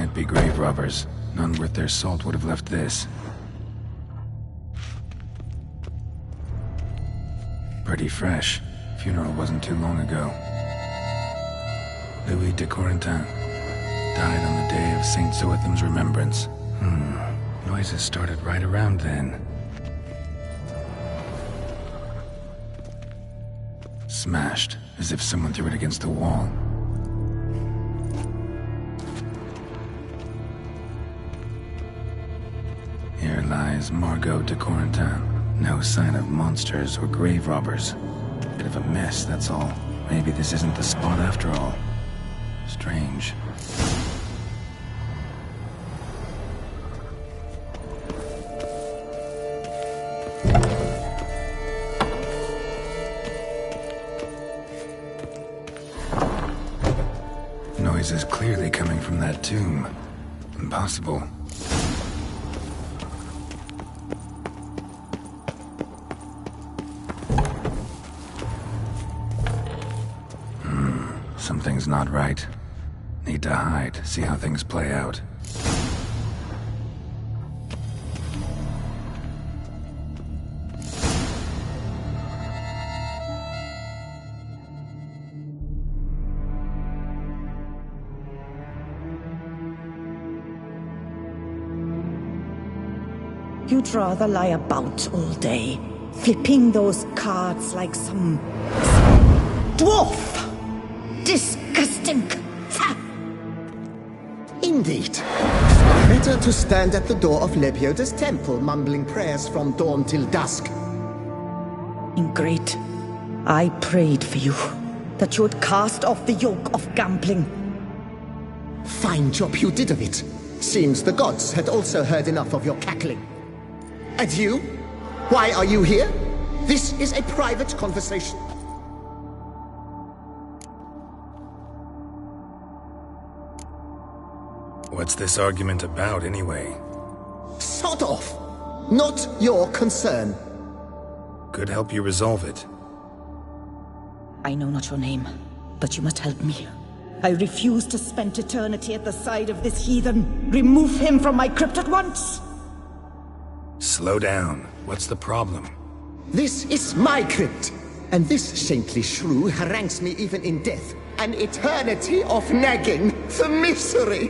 Might be grave robbers. None worth their salt would have left this. Pretty fresh. Funeral wasn't too long ago. Louis de Corentin. Died on the day of St. Zoetham's remembrance. Noises started right around then. Smashed, as if someone threw it against the wall. Here lies Margot de Corentin. No sign of monsters or grave robbers. Bit of a mess, that's all. Maybe this isn't the spot after all. Strange. Noise is clearly coming from that tomb. Impossible. Something's not right. Need to hide, see how things play out. You'd rather lie about all day, flipping those cards like some dwarf! Disgusting! Indeed. Better to stand at the door of Lebioda's temple, mumbling prayers from dawn till dusk. Ingrate, I prayed for you, that you would cast off the yoke of gambling. Fine job you did of it. Seems the gods had also heard enough of your cackling. And you? Why are you here? This is a private conversation. What's this argument about, anyway? Sod off! Not your concern. Could help you resolve it. I know not your name, but you must help me. I refuse to spend eternity at the side of this heathen. Remove him from my crypt at once! Slow down. What's the problem? This is my crypt, and this saintly shrew harangues me even in death. An eternity of nagging, the misery!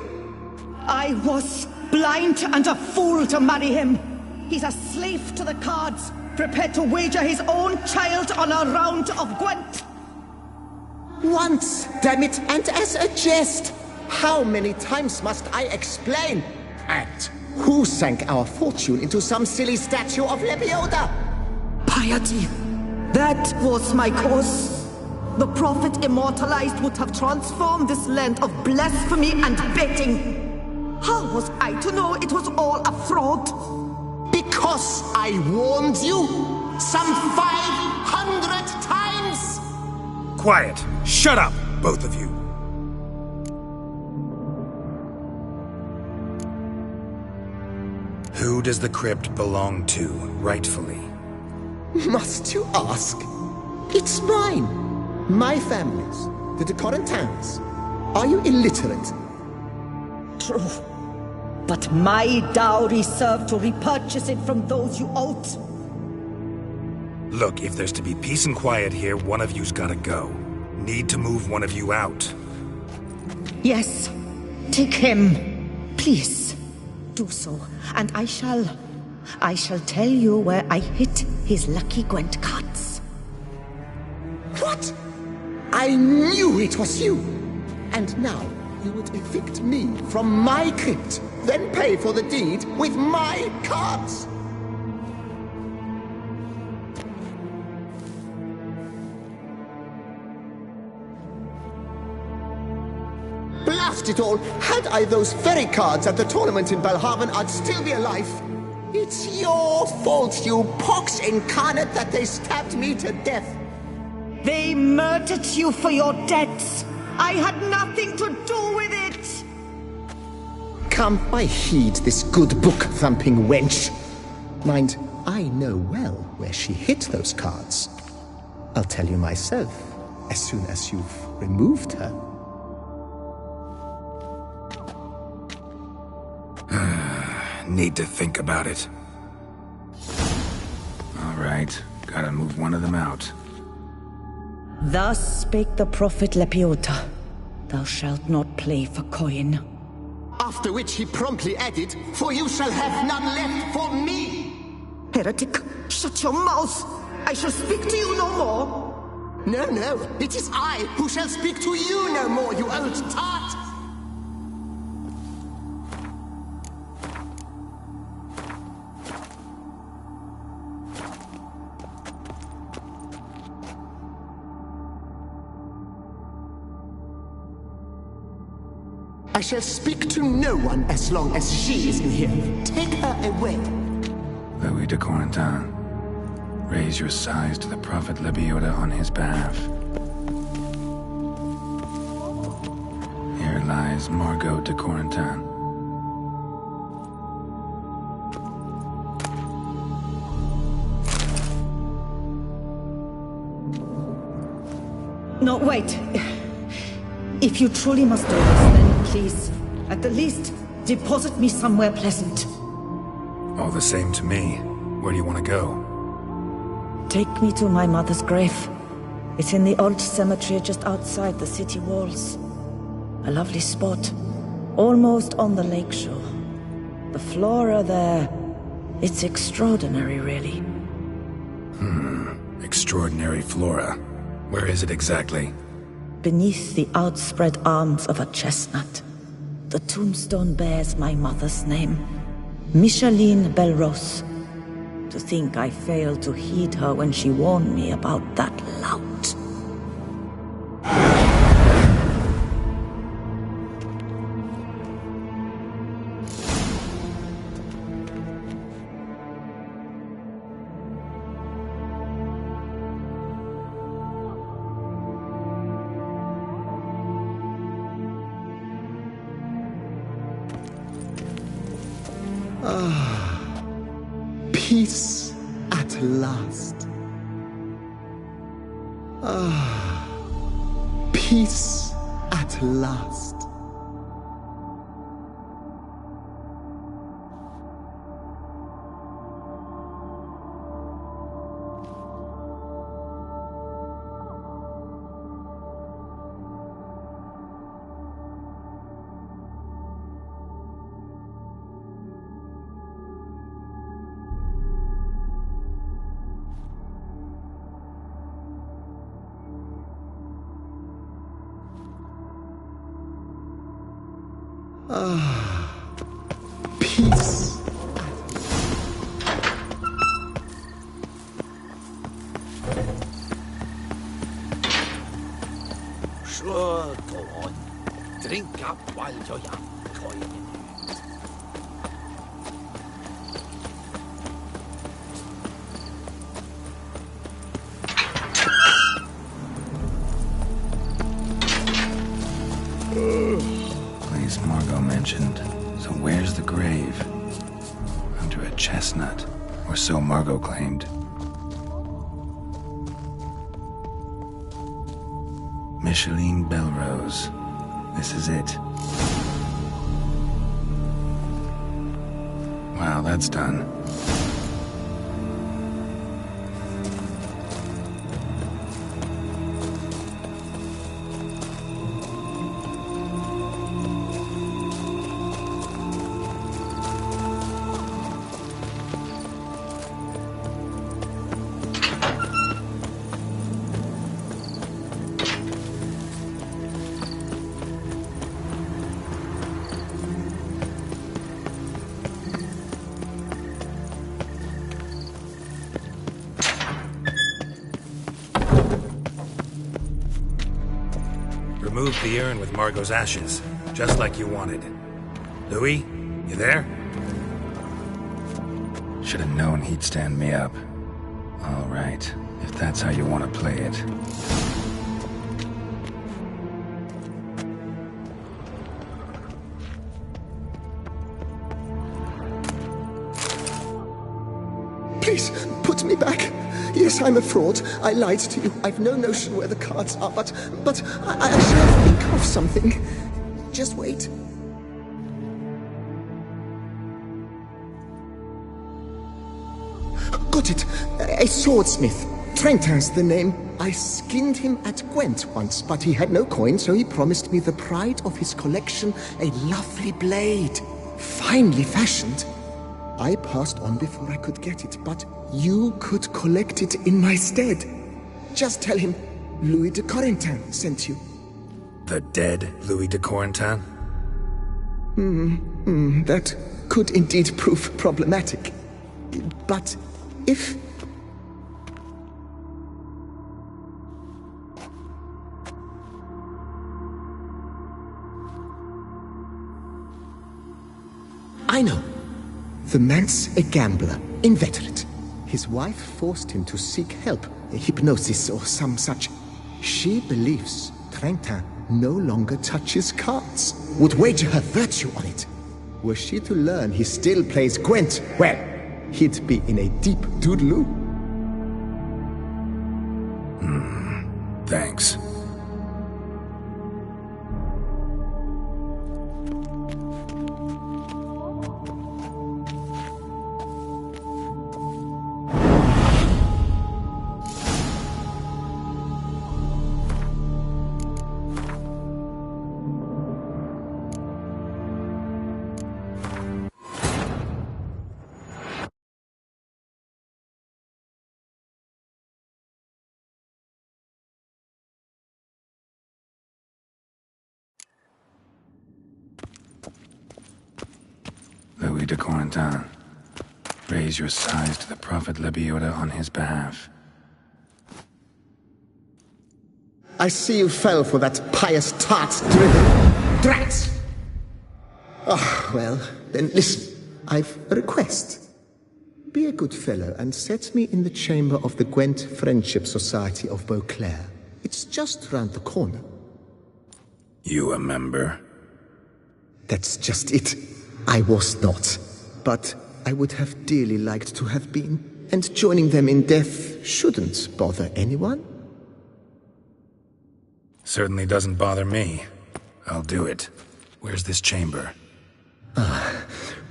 I was blind and a fool to marry him. He's a slave to the cards, prepared to wager his own child on a round of Gwent. Once, damn it, and as a jest. How many times must I explain? And who sank our fortune into some silly statue of Lebioda? Piety. That was my cause. The prophet immortalized would have transformed this land of blasphemy and betting. How was I to know it was all a fraud? Because I warned you some 500 times! Quiet! Shut up, both of you! Who does the crypt belong to, rightfully? Must you ask? It's mine. My family's. The de Corentins. Are you illiterate? True. But my dowry served to repurchase it from those you owed. Look, if there's to be peace and quiet here, one of you's gotta go. Need to move one of you out. Yes. Take him. Please. Do so. And I shall tell you where I hid his lucky Gwent cards. What? I knew it was you! And now you would evict me from my crypt, then pay for the deed with my cards! Blast it all! Had I those very cards at the tournament in Belhaven, I'd still be alive. It's your fault, you pox incarnate, that they stabbed me to death. They murdered you for your debts. I had nothing to do with it. Come, I heed this good book-thumping wench. Mind, I know well where she hid those cards. I'll tell you myself, as soon as you've removed her. need to think about it. All right, gotta move one of them out. Thus spake the prophet Lepiota. Thou shalt not play for coin. After which he promptly added, "For you shall have none left for me!" Heretic, shut your mouth! I shall speak to you no more! No, no, it is I who shall speak to you no more, you old tart! I shall speak to no one as long as she is in here. Take her away. Louis de Corentin, raise your sighs to the Prophet Lepiota on his behalf. Here lies Margot de Corentin. No, wait. If you truly must do this, then please, at the least, deposit me somewhere pleasant. All the same to me. Where do you want to go? Take me to my mother's grave. It's in the old cemetery just outside the city walls. A lovely spot, almost on the lakeshore. The flora there, it's extraordinary, really. Extraordinary flora. Where is it exactly? Beneath the outspread arms of a chestnut, the tombstone bears my mother's name, Micheline Belrose. To think I failed to heed her when she warned me about that lout. Peace at last. Peace at last. Peace. Sure, go on. Drink up while you're young, coin. Place Margot mentioned. So where's the grave? Under a chestnut, or so Margot claimed. Micheline Belrose. This is it. Wow, that's done. Remove the urn with Margot's ashes, just like you wanted. Louis, you there? Should have known he'd stand me up. All right, if that's how you want to play it. Please, put me back. Yes, I'm a fraud. I lied to you. I've no notion where the cards are, but I shall think of something. Just wait. got it. A swordsmith. Trentin's the name. I skinned him at Gwent once, but he had no coin, so he promised me the pride of his collection, a lovely blade. Finely fashioned. I passed on before I could get it, but you could collect it in my stead. Just tell him Louis de Corentin sent you. The dead Louis de Corentin? That could indeed prove problematic. But if... I know. The man's a gambler, inveterate. His wife forced him to seek help, hypnosis or some such. She believes Trentin no longer touches cards, would wager her virtue on it. Were she to learn he still plays Gwent, well, he'd be in a deep doodaloo. Thanks. Louis de Corentin. Raise your sighs to the Prophet Lebioda on his behalf. I see you fell for that pious tart's drivel. Drats! Ah, well, then listen. I've a request. Be a good fellow and set me in the chamber of the Gwent Friendship Society of Beauclair. It's just round the corner. You a member? That's just it. I was not. But I would have dearly liked to have been. And joining them in death shouldn't bother anyone. Certainly doesn't bother me. I'll do it. Where's this chamber?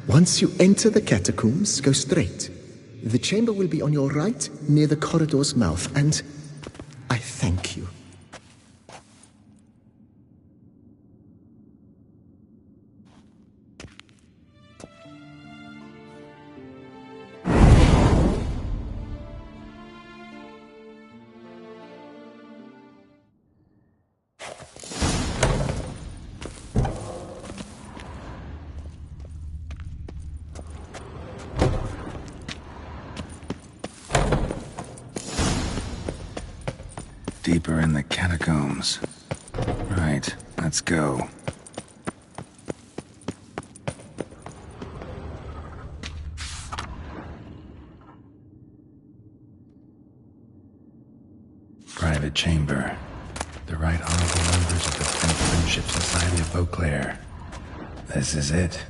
Once you enter the catacombs, go straight. The chamber will be on your right, near the corridor's mouth, and I thank you. Deeper in the catacombs. Right, let's go. Private chamber. The right honorable members of the French Friendship Society of Beauclair. This is it.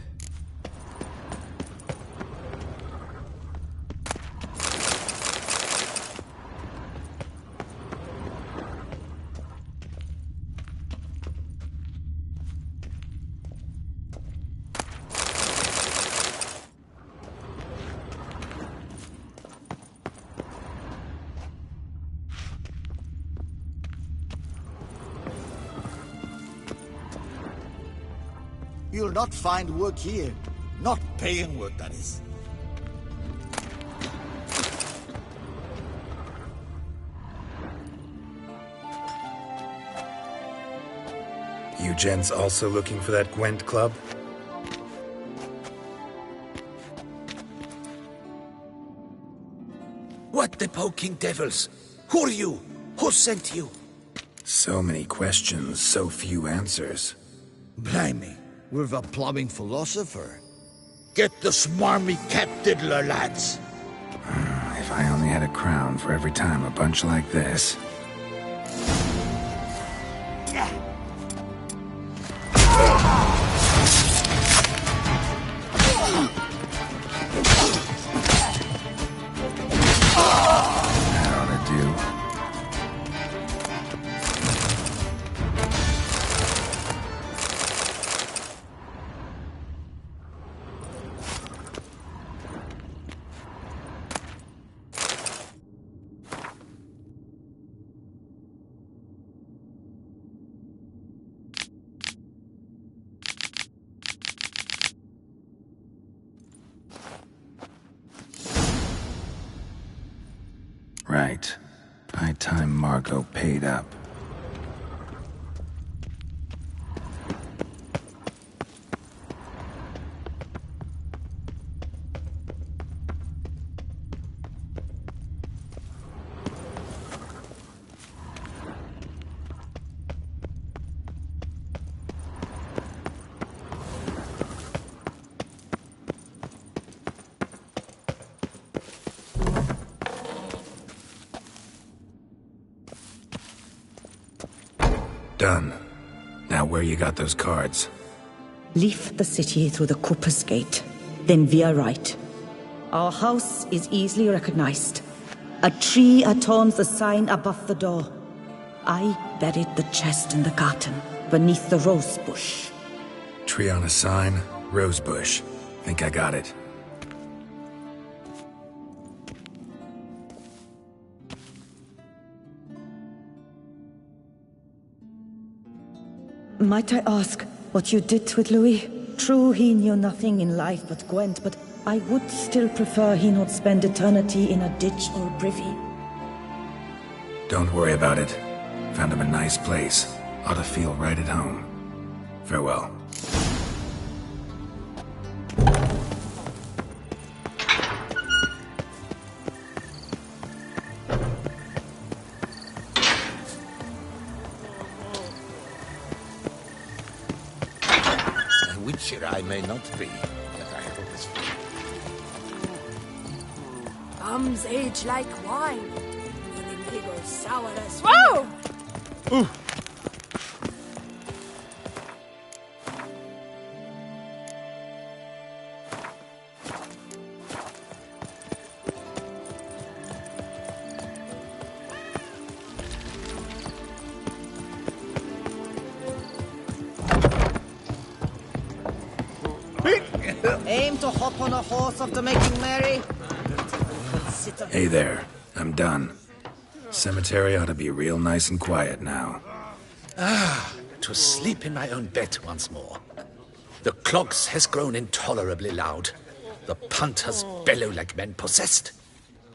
You'll not find work here. Not paying work, that is. You gents also looking for that Gwent club? What the poking devils? Who are you? Who sent you? So many questions, so few answers. Blimey, we're the plumbing philosopher. Get the smarmy cat diddler, lads. If I only had a crown for every time a bunch like this. right. High time Margot paid up. Done. Now where you got those cards? Leave the city through the Cooper's Gate. Then veer right. Our house is easily recognized. A tree adorns the sign above the door. I buried the chest in the garden, beneath the rose bush. Tree on a sign, rose bush. Think I got it. Might I ask what you did with Louis? True, he knew nothing in life but Gwent, but I would still prefer he not spend eternity in a ditch or privy. Don't worry about it. Found him a nice place. Ought to feel right at home. Farewell. I may not be, but I always feel. Thumbs age like wine. They go sour as whoa! Ooh. Aim to hop on a horse after making merry. Hey there. I'm done. Cemetery ought to be real nice and quiet now. To sleep in my own bed once more. The clogs has grown intolerably loud. The punters bellow like men possessed.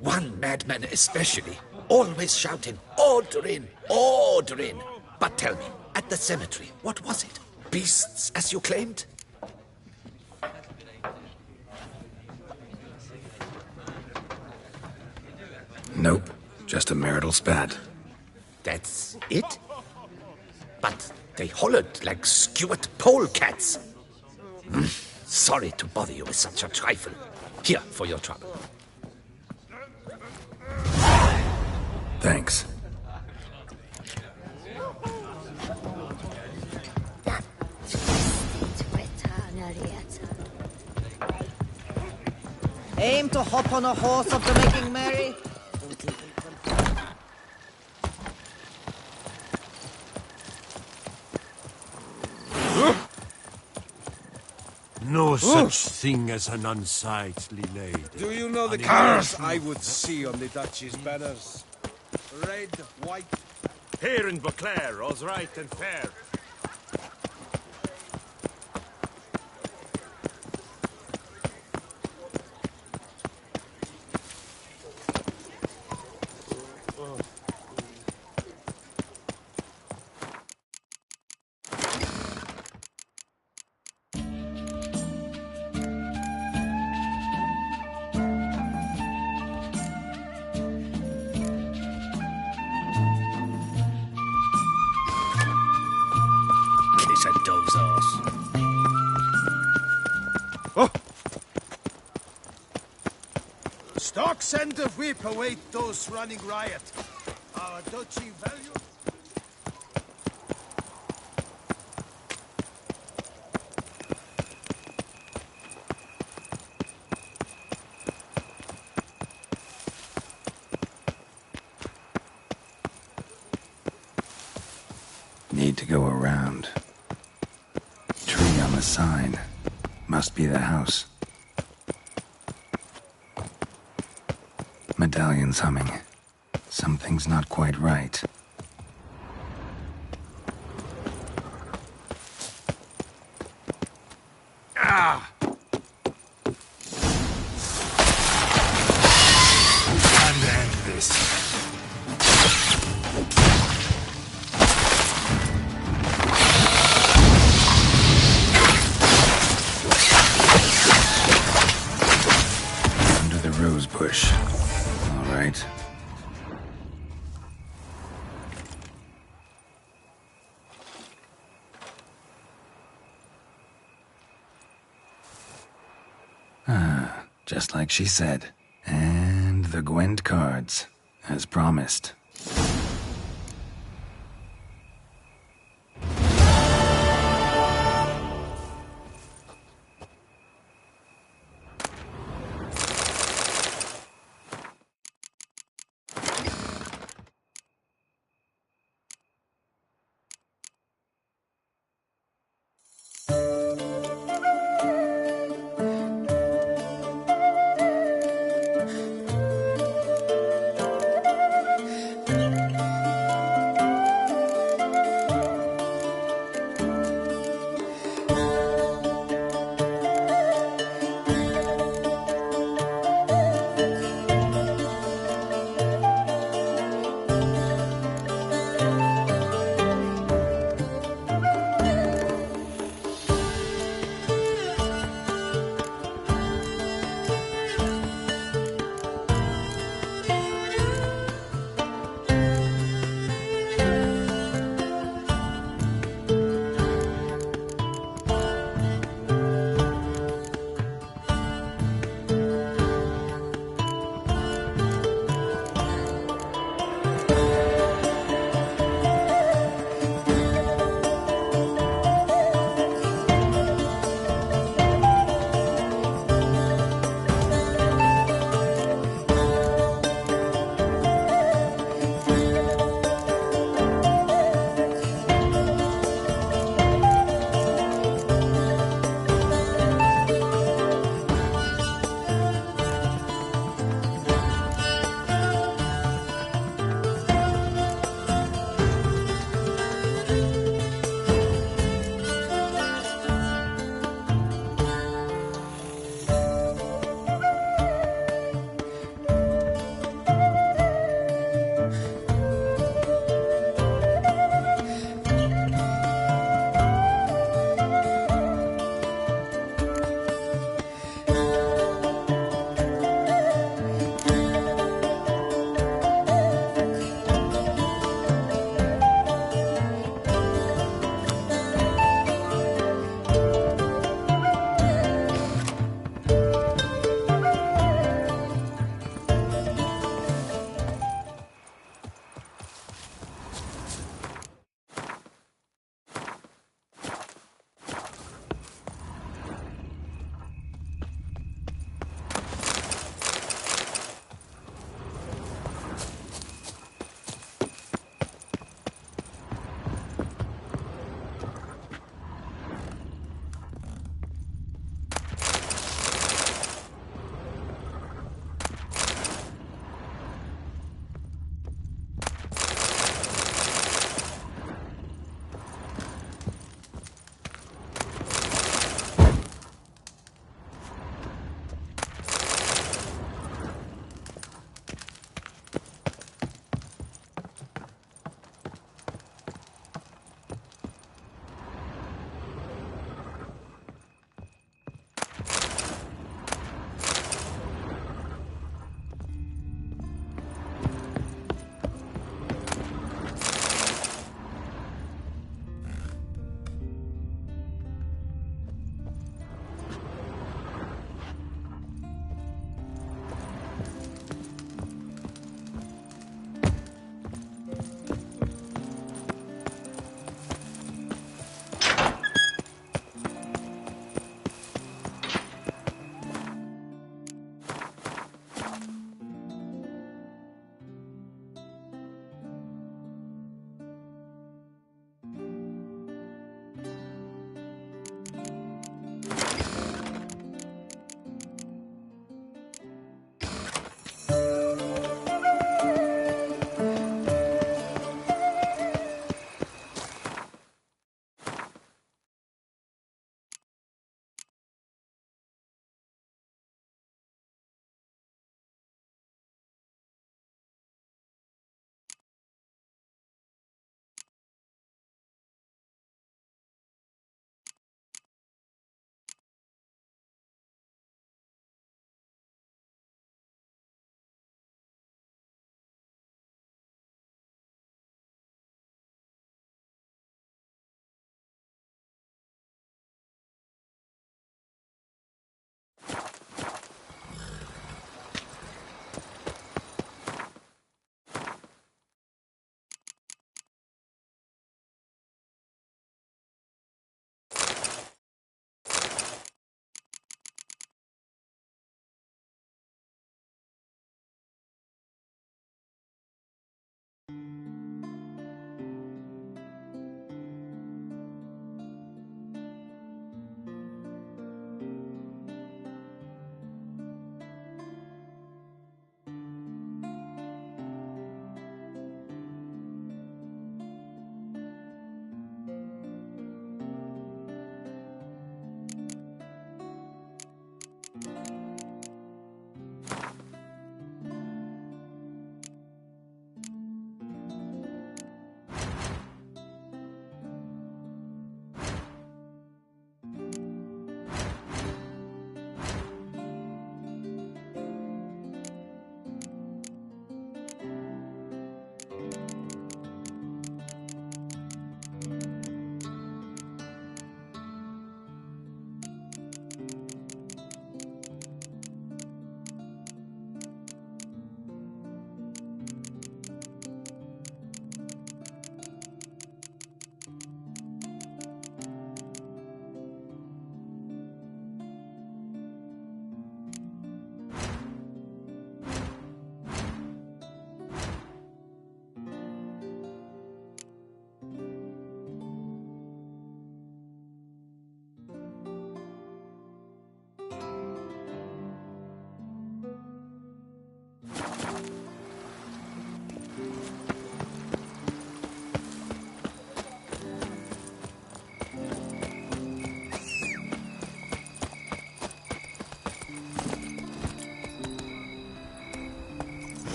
One madman especially, always shouting, "Order in! Order in!" But tell me, at the cemetery, what was it? Beasts, as you claimed? Nope. Just a marital spat. That's it? But they hollered like skewered polecats. Sorry to bother you with such a trifle. Here, for your trouble. Thanks. Aim to hop on a horse after making merry. No such thing as an unsightly lady. Do you know the colours I would see on the Duchy's banners? Red, white. Here in Beauclair, all's right and fair. Stocks and the whip await those running riot. Our duchy value. Need to go around. Tree on the sign. Must be the house. Medallion's humming. Something's not quite right. Ah! Time to end this. just like she said. And the Gwent cards, as promised.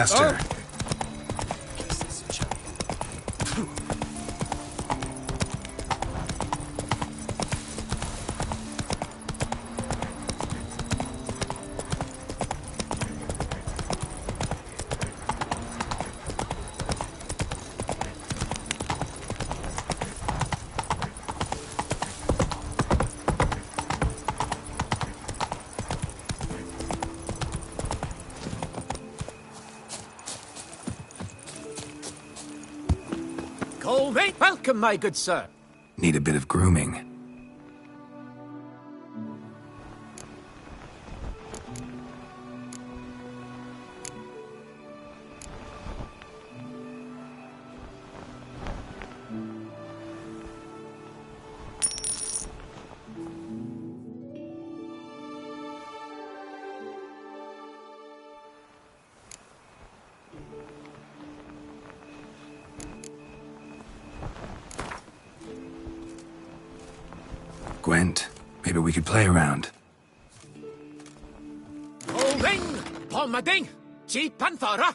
faster. Colby, welcome, my good sir. Need a bit of grooming. Gwent, maybe we could play around. Colby, Palmading, Chi Panthara.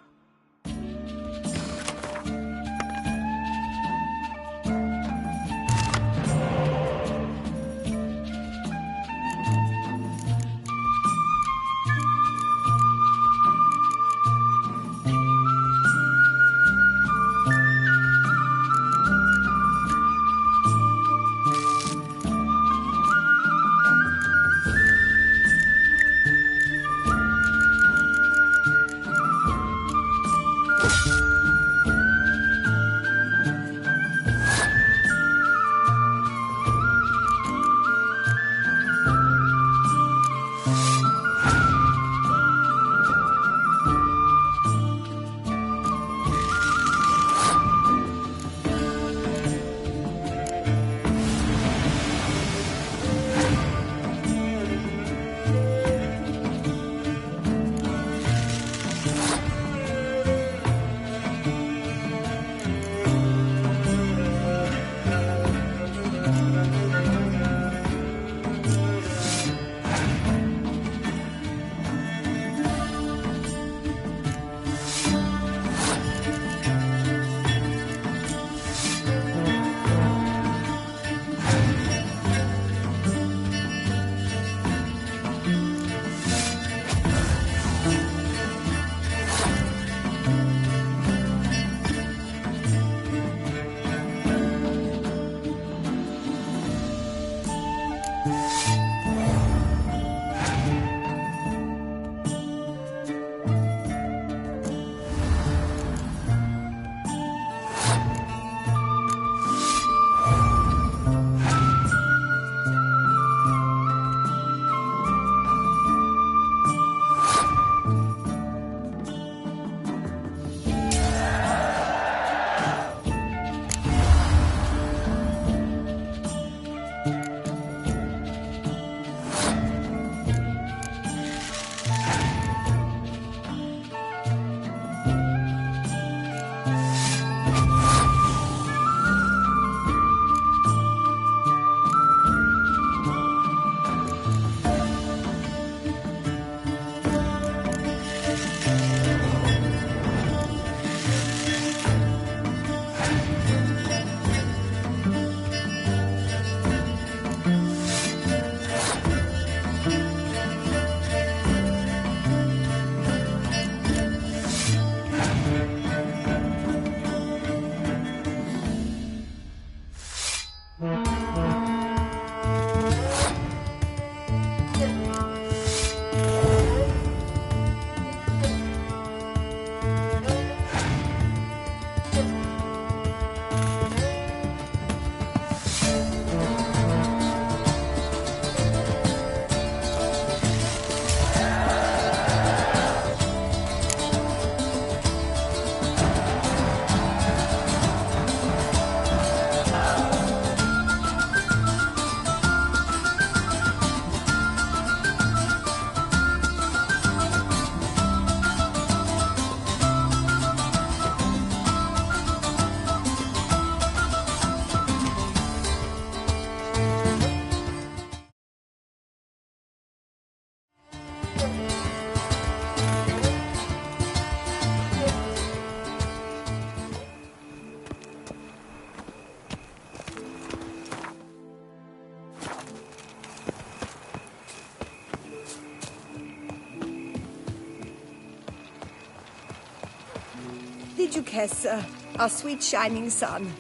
Lady Duchessa, our sweet shining sun.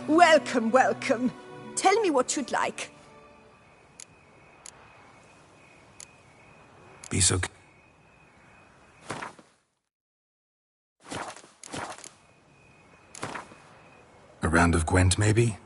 Welcome, welcome. Tell me what you'd like. Be so... A round of Gwent, maybe?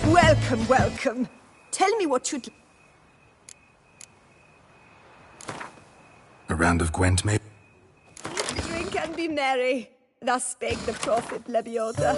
Welcome, welcome. Tell me what you'd... A round of Gwent, maybe? Drink and be merry. Thus spake the prophet Lebioda.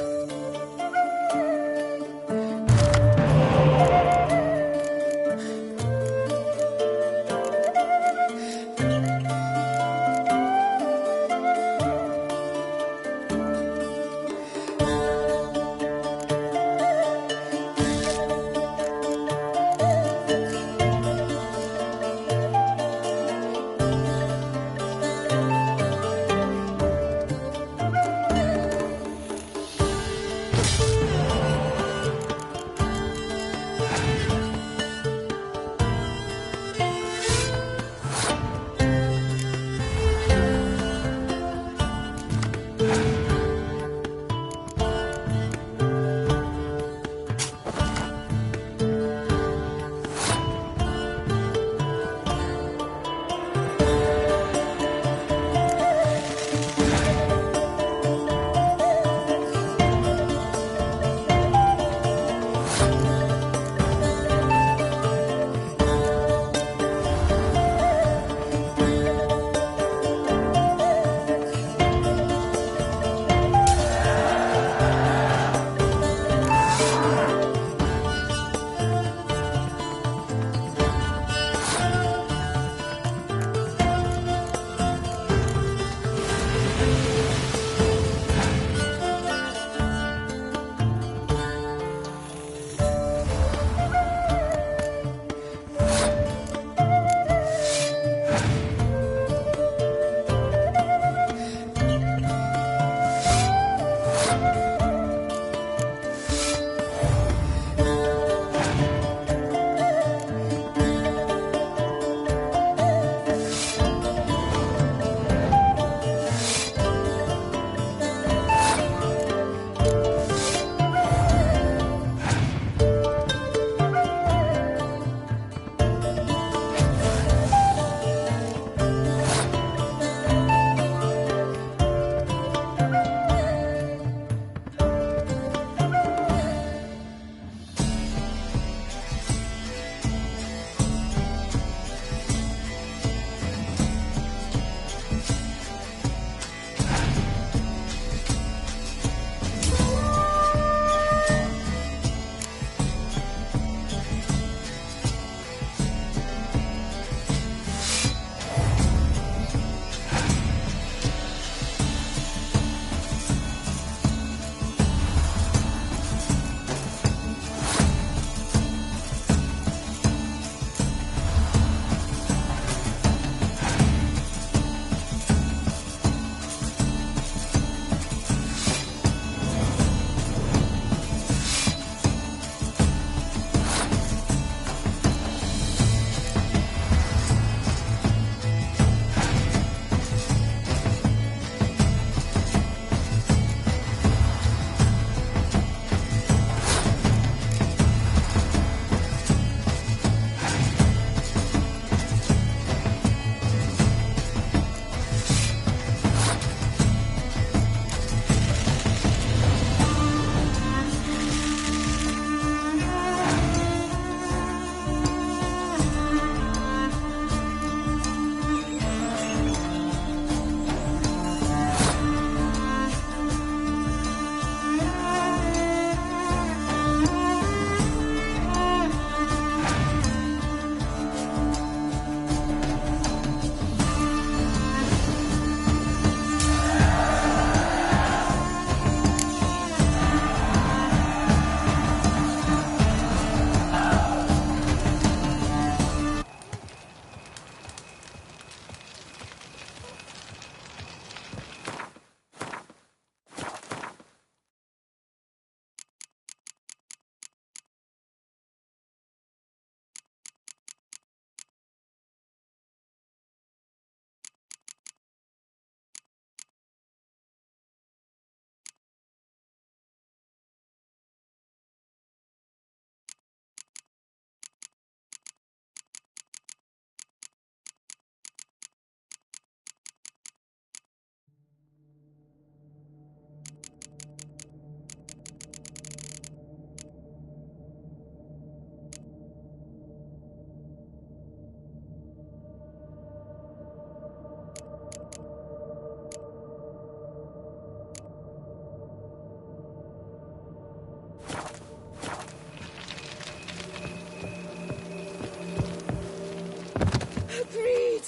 Greed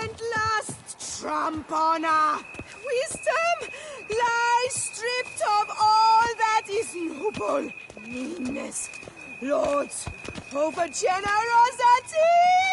and lust tramp on her. Wisdom lies stripped of all that is noble. Meanness lords over generosity.